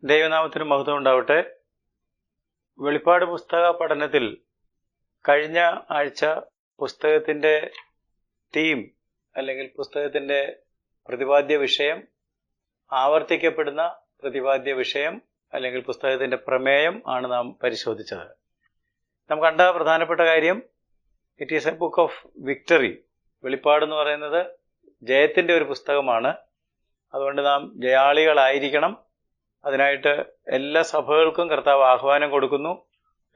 ദൈവനാമത്തിന് മഹത്വം ഉണ്ടാവട്ടെ. വെളിപ്പാട് പുസ്തക പഠനത്തിൽ കഴിഞ്ഞ ആഴ്ച പുസ്തകത്തിൻ്റെ തീം അല്ലെങ്കിൽ പുസ്തകത്തിൻ്റെ പ്രതിപാദ്യ വിഷയം, ആവർത്തിക്കപ്പെടുന്ന പ്രതിപാദ്യ വിഷയം അല്ലെങ്കിൽ പുസ്തകത്തിൻ്റെ പ്രമേയം ആണ് നാം പരിശോധിച്ചത്. നാം കണ്ട പ്രധാനപ്പെട്ട കാര്യം, it is a book of victory. വെളിപ്പാടെന്ന് പറയുന്നത് ജയത്തിൻ്റെ ഒരു പുസ്തകമാണ്. അതുകൊണ്ട് നാം ജയാളികളായിരിക്കണം. അതിനായിട്ട് എല്ലാ സഭകൾക്കും കർത്താവ് ആഹ്വാനം കൊടുക്കുന്നു,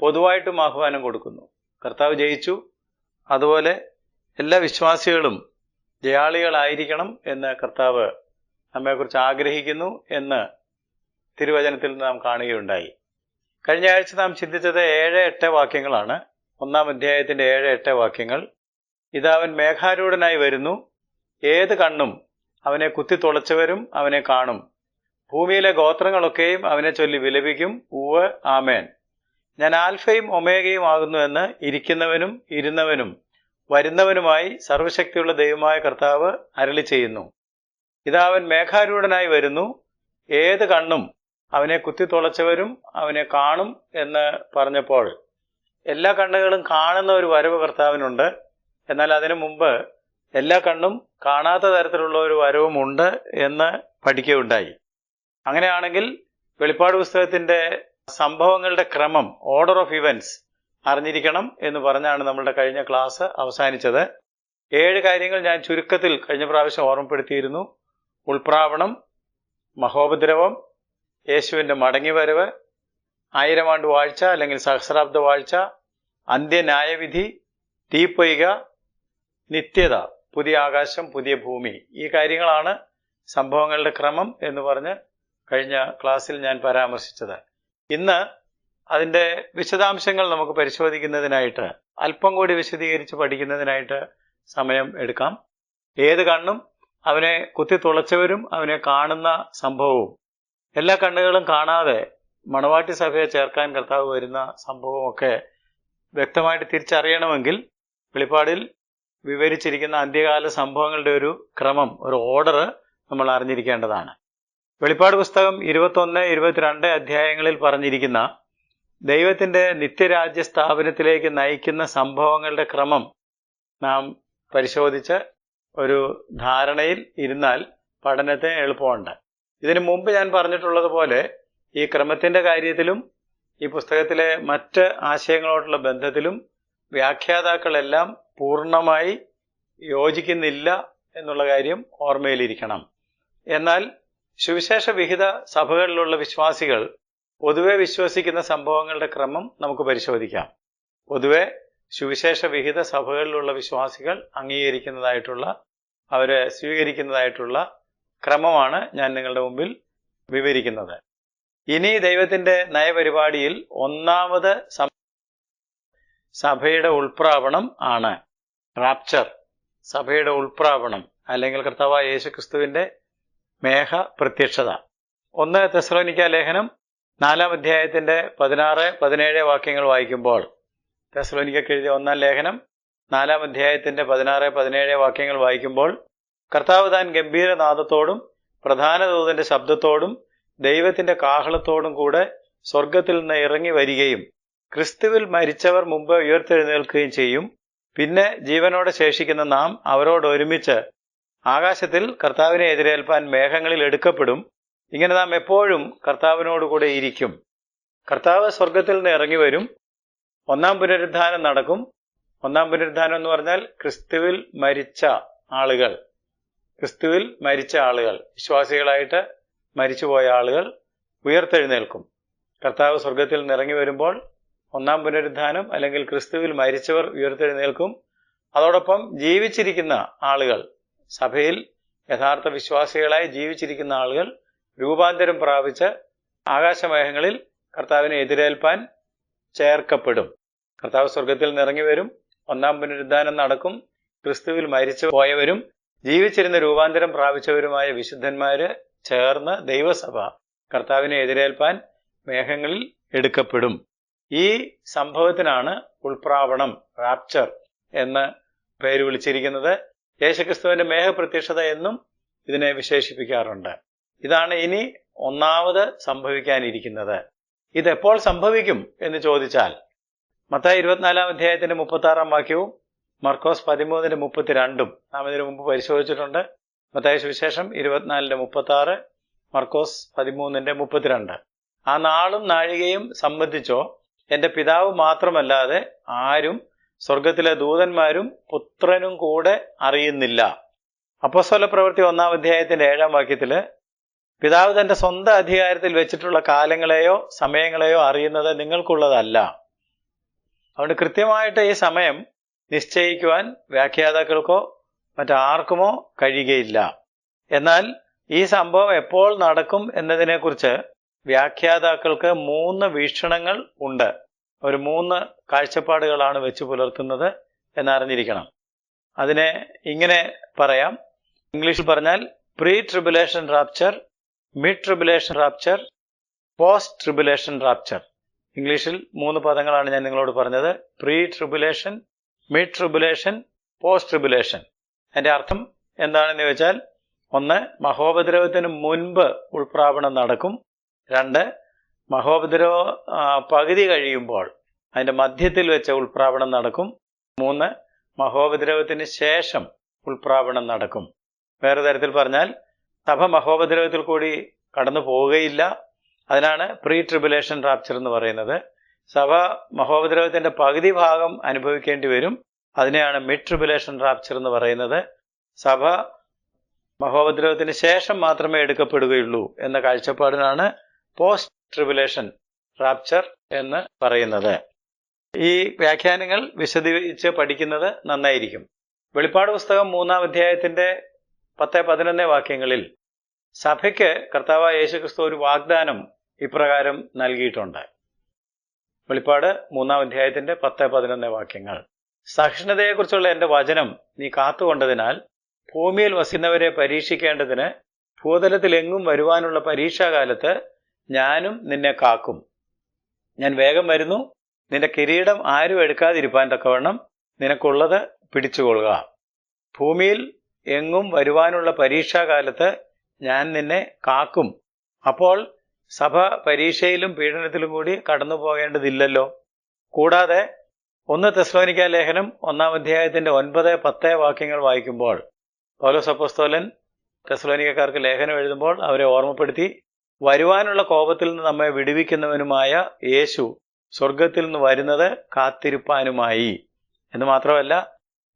പൊതുവായിട്ടും ആഹ്വാനം കൊടുക്കുന്നു. കർത്താവ് ജയിച്ചു, അതുപോലെ എല്ലാ വിശ്വാസികളും ജയാളികളായിരിക്കണം എന്ന് കർത്താവ് നമ്മെക്കുറിച്ച് ആഗ്രഹിക്കുന്നു എന്ന് തിരുവചനത്തിൽ നാം കാണുകയുണ്ടായി. കഴിഞ്ഞ ആഴ്ച നാം ചിന്തിച്ചത് 7-8 വാക്യങ്ങളാണ്. 1-ാം അധ്യായത്തിൻ്റെ 7-8 വാക്യങ്ങൾ. ഇതാ അവൻ മേഘാരൂഢനായി വരുന്നു, ഏത് കണ്ണും അവനെ കുത്തിത്തുളച്ചവരും അവനെ കാണും. ഭൂമിയിലെ ഗോത്രങ്ങളൊക്കെയും അവനെ ചൊല്ലി വിലപിക്കും. ഉവ്വ്, ആമേൻ. ഞാൻ ആൽഫയും ഒമേഗയും ആകുന്നു എന്ന് ഇരിക്കുന്നവനും ഇരുന്നവനും വരുന്നവനുമായി സർവശക്തിയുള്ള ദൈവമായ കർത്താവ് അരുളി ചെയ്യുന്നു. ഇതാ അവൻ മേഘാരൂഢനായി വരുന്നു, ഏത് കണ്ണും അവനെ കുത്തിത്തുളച്ചവരും അവനെ കാണും എന്ന് പറഞ്ഞപ്പോൾ എല്ലാ കണ്ണുകളും കാണുന്ന ഒരു വരവ് കർത്താവിനുണ്ട്. എന്നാൽ അതിനു മുമ്പ് എല്ലാ കണ്ണും കാണാത്ത തരത്തിലുള്ള ഒരു വരവുമുണ്ട് എന്ന് പഠിക്കുകയുണ്ടായി. അങ്ങനെയാണെങ്കിൽ വെളിപ്പാട് പുസ്തകത്തിൻ്റെ സംഭവങ്ങളുടെ ക്രമം, ഓർഡർ ഓഫ് ഇവൻറ്റ്സ് അറിഞ്ഞിരിക്കണം എന്ന് പറഞ്ഞാണ് നമ്മളുടെ കഴിഞ്ഞ ക്ലാസ് അവസാനിച്ചത്. 7 കാര്യങ്ങൾ ഞാൻ ചുരുക്കത്തിൽ കഴിഞ്ഞ പ്രാവശ്യം ഓർമ്മപ്പെടുത്തിയിരുന്നു. ഉൾപ്രാവണം, മഹോപദ്രവം, യേശുവിൻ്റെ മടങ്ങിവരവ്, 1000 ആണ്ട് വാഴ്ച അല്ലെങ്കിൽ സഹസ്രാബ്ദ വാഴ്ച, അന്ത്യന്യായവിധി, തീപ്പൊയ്ക, നിത്യത, പുതിയ ആകാശം, പുതിയ ഭൂമി. ഈ കാര്യങ്ങളാണ് സംഭവങ്ങളുടെ ക്രമം എന്ന് പറഞ്ഞ് കഴിഞ്ഞ ക്ലാസ്സിൽ ഞാൻ പരാമർശിച്ചത്. ഇന്ന് അതിൻ്റെ വിശദാംശങ്ങൾ നമുക്ക് പരിശോധിക്കുന്നതിനായിട്ട്, അല്പം കൂടി വിശദീകരിച്ച് പഠിക്കുന്നതിനായിട്ട് സമയം എടുക്കാം. ഏത് കണ്ണും അവനെ കുത്തിത്തുളച്ചവരും അവനെ കാണുന്ന സംഭവവും, എല്ലാ കണ്ണുകളും കാണാതെ മണവാട്ടി സഭയെ ചേർക്കാൻ കർത്താവ് വരുന്ന സംഭവമൊക്കെ വ്യക്തമായിട്ട് തിരിച്ചറിയണമെങ്കിൽ വെളിപ്പാടിൽ വിവരിച്ചിരിക്കുന്ന അന്ത്യകാല സംഭവങ്ങളുടെ ഒരു ക്രമം, ഒരു ഓർഡർ നമ്മൾ അറിഞ്ഞിരിക്കേണ്ടതാണ്. വെളിപ്പാട് പുസ്തകം 21, 22 അധ്യായങ്ങളിൽ പറഞ്ഞിരിക്കുന്ന ദൈവത്തിൻ്റെ നിത്യരാജ്യ സ്ഥാപനത്തിലേക്ക് നയിക്കുന്ന സംഭവങ്ങളുടെ ക്രമം നാം പരിശോധിച്ച് ഒരു ധാരണയിൽ ഇരുന്നാൽ പഠനത്തിന് എളുപ്പമുണ്ട്. ഇതിനു മുമ്പ് ഞാൻ പറഞ്ഞിട്ടുള്ളതുപോലെ ഈ ക്രമത്തിൻ്റെ കാര്യത്തിലും ഈ പുസ്തകത്തിലെ മറ്റ് ആശയങ്ങളോടുള്ള ബന്ധത്തിലും വ്യാഖ്യാതാക്കളെല്ലാം പൂർണ്ണമായി യോജിക്കുന്നില്ല എന്നുള്ള കാര്യം ഓർമ്മയിലിരിക്കണം. എന്നാൽ സുവിശേഷ വിഹിത സഭകളിലുള്ള വിശ്വാസികൾ പൊതുവെ വിശ്വസിക്കുന്ന സംഭവങ്ങളുടെ ക്രമം നമുക്ക് പരിശോധിക്കാം. പൊതുവെ സുവിശേഷ വിഹിത സഭകളിലുള്ള വിശ്വാസികൾ അംഗീകരിക്കുന്നതായിട്ടുള്ള, അവരെ സ്വീകരിക്കുന്നതായിട്ടുള്ള ക്രമമാണ് ഞാൻ നിങ്ങളുടെ മുമ്പിൽ വിവരിക്കുന്നത്. ഇനി ദൈവത്തിൻ്റെ നയപരിപാടിയിൽ 1-ാമത് സഭയുടെ ഉൾപ്രാവണം ആണ്. റാപ്ചർ, സഭയുടെ ഉൾപ്രാവണം അല്ലെങ്കിൽ കർത്താവായ യേശുക്രിസ്തുവിൻ്റെ മേഘ പ്രത്യക്ഷത. 1 തെസ്സലോനിക്ക ലേഖനം 4-ാം അധ്യായത്തിൻ്റെ 16-17 വാക്യങ്ങൾ വായിക്കുമ്പോൾ, തെസ്സലോനിക്കയ്ക്ക് എഴുതിയ 1-ാം ലേഖനം 4-ാം അധ്യായത്തിൻ്റെ 16-17 വാക്യങ്ങൾ വായിക്കുമ്പോൾ, കർത്താവ് താൻ ഗംഭീരനാദത്തോടും പ്രധാന ദൂതന്റെ ശബ്ദത്തോടും ദൈവത്തിന്റെ കാഹളത്തോടും കൂടെ സ്വർഗത്തിൽ നിന്ന് ഇറങ്ങി വരികയും ക്രിസ്തുവിൽ മരിച്ചവർ മുമ്പ് ഉയർത്തെഴുന്നേൽക്കുകയും ചെയ്യും. പിന്നെ ജീവനോടെ ശേഷിക്കുന്ന നാം അവരോട് ഒരുമിച്ച് ആകാശത്തിൽ കർത്താവിനെ എതിരേൽപ്പാൻ മേഘങ്ങളിൽ എടുക്കപ്പെടും. ഇങ്ങനെ നാം എപ്പോഴും കർത്താവിനോടുകൂടെ ഇരിക്കും. കർത്താവ് സ്വർഗത്തിൽ നിന്ന് ഇറങ്ങി വരും. 1-ാം പുനരുദ്ധാനം നടക്കും. 1-ാം പുനരുദ്ധാനം എന്ന് പറഞ്ഞാൽ ക്രിസ്തുവിൽ മരിച്ച ആളുകൾ, ക്രിസ്തുവിൽ മരിച്ച ആളുകൾ, വിശ്വാസികളായിട്ട് മരിച്ചുപോയ ആളുകൾ ഉയർത്തെഴുന്നേൽക്കും. കർത്താവ് സ്വർഗത്തിൽ നിന്ന് ഇറങ്ങി വരുമ്പോൾ 1-ാം പുനരുദ്ധാനം അല്ലെങ്കിൽ ക്രിസ്തുവിൽ മരിച്ചവർ ഉയർത്തെഴുന്നേൽക്കും. അതോടൊപ്പം ജീവിച്ചിരിക്കുന്ന ആളുകൾ, സഭയിൽ യഥാർത്ഥ വിശ്വാസികളായി ജീവിച്ചിരിക്കുന്ന ആളുകൾ രൂപാന്തരം പ്രാപിച്ച് ആകാശമേഘങ്ങളിൽ കർത്താവിനെ എതിരേൽപ്പാൻ ചേർക്കപ്പെടും. കർത്താവ് സ്വർഗത്തിൽ നിറങ്ങി വരും. 1-ാം പുനരുദ്ധാനം നടക്കും. ക്രിസ്തുവിൽ മരിച്ചു പോയവരും ജീവിച്ചിരുന്ന രൂപാന്തരം പ്രാപിച്ചവരുമായ വിശുദ്ധന്മാര് ചേർന്ന് ദൈവസഭ കർത്താവിനെ എതിരേൽപ്പാൻ മേഘങ്ങളിൽ എടുക്കപ്പെടും. ഈ സംഭവത്തിനാണ് ഉൾപ്രാവണം, റാപ്ചർ എന്ന് പേര് വിളിച്ചിരിക്കുന്നത്. യേശുക്രിസ്തുവിന്റെ മേഘപ്രത്യക്ഷത എന്നും ഇതിനെ വിശേഷിപ്പിക്കാറുണ്ട്. ഇതാണ് ഇനി ഒന്നാമത് സംഭവിക്കാനിരിക്കുന്നത്. ഇതെപ്പോൾ സംഭവിക്കും എന്ന് ചോദിച്ചാൽ മത്തായി 24 അധ്യായത്തിന്റെ 36 വാക്യവും മർക്കോസ് 13:32 നാം ഇതിനു മുമ്പ് പരിശോധിച്ചിട്ടുണ്ട്. മത്തായി സുവിശേഷം 24:36, മർക്കോസ് 13:32. ആ നാളും നാഴികയും സംബന്ധിച്ചോ എന്റെ പിതാവ് മാത്രമല്ലാതെ ആരും സ്വർഗത്തിലെ ദൂതന്മാരും പുത്രനും കൂടെ അറിയുന്നില്ല. അപ്പോസ്തല പ്രവൃത്തി 1 അധ്യായത്തിന്റെ 7 വാക്യത്തില് പിതാവ് തന്റെ സ്വന്തം അധികാരത്തിൽ വെച്ചിട്ടുള്ള കാലങ്ങളെയോ സമയങ്ങളെയോ അറിയുന്നത് നിങ്ങൾക്കുള്ളതല്ല. അതുകൊണ്ട് കൃത്യമായിട്ട് ഈ സമയം നിശ്ചയിക്കുവാൻ വ്യാഖ്യാതാക്കൾക്കോ മറ്റാർക്കുമോ കഴിയുകയില്ല. എന്നാൽ ഈ സംഭവം എപ്പോൾ നടക്കും എന്നതിനെക്കുറിച്ച് വ്യാഖ്യാതാക്കൾക്ക് 3 വീക്ഷണങ്ങൾ ഉണ്ട്. ഒരു 3 കാഴ്ചപ്പാടുകളാണ് വെച്ച് പുലർത്തുന്നത് എന്നറിഞ്ഞിരിക്കണം. അതിനെ ഇങ്ങനെ പറയാം. ഇംഗ്ലീഷിൽ പറഞ്ഞാൽ pre tribulation rapture, mid tribulation rapture, post tribulation rapture. ഇംഗ്ലീഷിൽ 3 പദങ്ങളാണ് ഞാൻ നിങ്ങളോട് പറഞ്ഞത്. Pre tribulation, mid tribulation, post tribulation. അതിന്റെ അർത്ഥം എന്താണെന്ന് ചോദിച്ചാൽ, 1, മഹോപദ്രവത്തിന് മുൻപ് ഉൾപ്രാപണം നടക്കും. 2, മഹോപദ്രവ പകുതി കഴിയുമ്പോൾ അതിന്റെ മധ്യത്തിൽ വെച്ച് ഉൾപ്രാപണം നടക്കും. 3, മഹോപദ്രവത്തിന് ശേഷം ഉൾപ്രാപണം നടക്കും. വേറെ തരത്തിൽ പറഞ്ഞാൽ സഭ മഹോപദ്രവത്തിൽ കൂടി കടന്നു പോവുകയില്ല. അതിനാണ് പ്രീ ട്രിബുലേഷൻ റാപ്ചർ എന്ന് പറയുന്നത്. സഭ മഹോപദ്രവത്തിന്റെ പകുതി ഭാഗം അനുഭവിക്കേണ്ടി വരും. അതിനെയാണ് മിഡ് ട്രിബുലേഷൻ റാപ്ചർ എന്ന് പറയുന്നത്. സഭ മഹോപദ്രവത്തിന് ശേഷം മാത്രമേ എടുക്കപ്പെടുകയുള്ളൂ എന്ന കാഴ്ചപ്പാടിനാണ് പോസ്റ്റ് ട്രിബുലേഷൻ റാപ്ചർ എന്ന് പറയുന്നത്. ഈ വ്യാഖ്യാനങ്ങൾ വിശദീകരിച്ച് പഠിക്കുന്നത് നന്നായിരിക്കും. വെളിപ്പാട് പുസ്തകം 3 അധ്യായത്തിന്റെ 10-11 വാക്യങ്ങളിൽ സഭയ്ക്ക് കർത്താവായ യേശുക്രിസ്തു ഒരു വാഗ്ദാനം ഇപ്രകാരം നൽകിയിട്ടുണ്ട്. വെളിപ്പാട് 3 അധ്യായത്തിന്റെ 10-11 വാക്യങ്ങൾ. സഹിഷ്ണുതയെക്കുറിച്ചുള്ള എന്റെ വചനം നീ കാത്തുകൊണ്ടതിനാൽ ഭൂമിയിൽ വസിക്കുന്നവരെ പരീക്ഷിക്കേണ്ടതിന് ഭൂതലത്തിൽ എങ്ങും വരുവാനുള്ള പരീക്ഷാകാലത്ത് ഞാനും നിന്നെ കാക്കും. ഞാൻ വേഗം വരുന്നു. നിന്റെ കിരീടം ആരും എടുക്കാതിരിപ്പാൻ തക്കവണ്ണം നിനക്കുള്ളത് പിടിച്ചുകൊള്ളുക. ഭൂമിയിൽ എങ്ങും വരുവാനുള്ള പരീക്ഷാകാലത്ത് ഞാൻ നിന്നെ കാക്കും. അപ്പോൾ സഭ പരീക്ഷയിലും പീഡനത്തിലും കൂടി കടന്നു പോകേണ്ടതില്ലല്ലോ. കൂടാതെ 1 തെസ്സലോനിക്ക ലേഖനം 1 അധ്യായത്തിന്റെ 9-10 വാക്യങ്ങൾ വായിക്കുമ്പോൾ പൗലോസ് അപ്പോസ്തലൻ തെസ്സലോനിക്കക്കാർക്ക് ലേഖനം എഴുതുമ്പോൾ അവരെ ഓർമ്മപ്പെടുത്തി, വരുവാനുള്ള കോപത്തിൽ നിന്ന് നമ്മെ വിടുവിക്കുന്നവനുമായ യേശു സ്വർഗത്തിൽ നിന്ന് വരുന്നത് കാത്തിരിപ്പാനുമായി എന്ന് മാത്രമല്ല,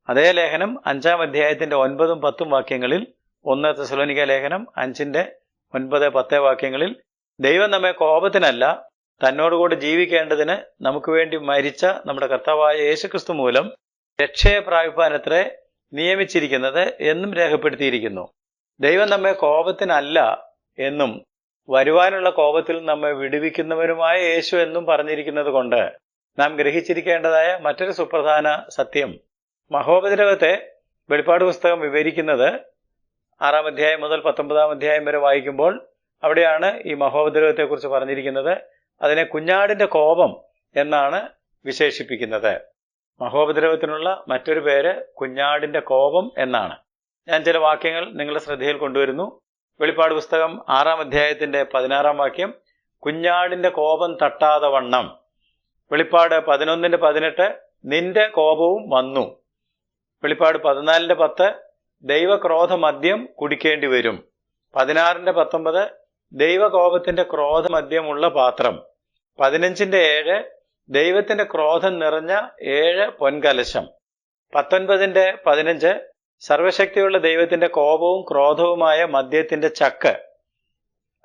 അതേ ലേഖനം 5 അധ്യായത്തിന്റെ 9-10 വാക്യങ്ങളിൽ 1 തെസ്സലോനിക്ക ലേഖനം 5-9-10 വാക്യങ്ങളിൽ ദൈവം നമ്മെ കോപത്തിനല്ല തന്നോടുകൂടി ജീവിക്കേണ്ടതിന് നമുക്ക് വേണ്ടി മരിച്ച നമ്മുടെ കർത്താവായ യേശുക്രിസ്തു മൂലം രക്ഷയെ പ്രാപിപ്പാനത്രേ നിയമിച്ചിരിക്കുന്നത് എന്നും രേഖപ്പെടുത്തിയിരിക്കുന്നു. ദൈവം നമ്മെ കോപത്തിനല്ല എന്നും വരുവാനുള്ള കോപത്തിൽ നമ്മെ വിടുവിക്കുന്നവനുമായ യേശു എന്നും പറഞ്ഞിരിക്കുന്നത് കൊണ്ട് നാം ഗ്രഹിച്ചിരിക്കേണ്ടതായ മറ്റൊരു സുപ്രധാന സത്യം, മഹോപദ്രവത്തെ വെളിപ്പാട് പുസ്തകം വിവരിക്കുന്നത് 6 അധ്യായം മുതൽ 19 അധ്യായം വരെ വായിക്കുമ്പോൾ അവിടെയാണ് ഈ മഹോപദ്രവത്തെക്കുറിച്ച് പറഞ്ഞിരിക്കുന്നത്. അതിനെ കുഞ്ഞാടിന്റെ കോപം എന്നാണ് വിശേഷിപ്പിക്കുന്നത്. മഹോപദ്രവത്തിനുള്ള മറ്റൊരു പേര് കുഞ്ഞാടിന്റെ കോപം എന്നാണ്. ഞാൻ ചില വാക്യങ്ങൾ നിങ്ങളുടെ ശ്രദ്ധയിൽ കൊണ്ടുവരുന്നു. വെളിപ്പാട് പുസ്തകം 6 അധ്യായത്തിന്റെ 16 വാക്യം, കുഞ്ഞാടിന്റെ കോപം തട്ടാതെ വണ്ണം. വെളിപ്പാട് 11:18, നിന്റെ കോപവും വന്നു. വെളിപ്പാട് 14:10, ദൈവക്രോധ മദ്യം കുടിക്കേണ്ടി വരും. 16:19, ദൈവകോപത്തിന്റെ ക്രോധമദ്യമുള്ള പാത്രം. 15:7, ദൈവത്തിന്റെ ക്രോധം നിറഞ്ഞ 7 പൊൻകലശം. 19:15, സർവശക്തിയുള്ള ദൈവത്തിന്റെ കോപവും ക്രോധവുമായ മദ്യത്തിന്റെ ചക്ക്.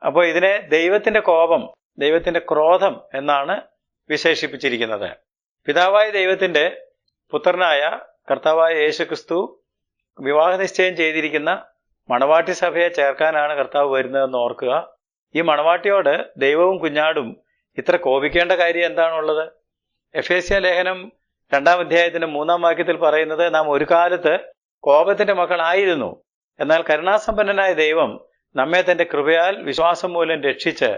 അപ്പോൾ ഇതിനെ ദൈവത്തിന്റെ കോപം, ദൈവത്തിന്റെ ക്രോധം എന്നാണ് വിശേഷിപ്പിച്ചിരിക്കുന്നത്. പിതാവായ ദൈവത്തിന്റെ പുത്രനായ കർത്താവായ യേശുക്രിസ്തു വിവാഹ നിശ്ചയം ചെയ്തിരിക്കുന്ന മണവാട്ടി സഭയെ ചേർക്കാനാണ് കർത്താവ് വരുന്നതെന്ന് ഓർക്കുക. ഈ മണവാട്ടിയോട് ദൈവവും കുഞ്ഞാടും ഇത്ര കോപിക്കേണ്ട കാര്യം എന്താണുള്ളത്? എഫേസ്യ ലേഖനം 2 അധ്യായത്തിന്റെ 3 വാക്യത്തിൽ പറയുന്നത്, നാം ഒരു കാലത്ത് കോപത്തിന്റെ മക്കളായിരുന്നു, എന്നാൽ കരുണാസമ്പന്നനായ ദൈവം നമ്മെ തന്റെ കൃപയാൽ വിശ്വാസം മൂലം രക്ഷിച്ച്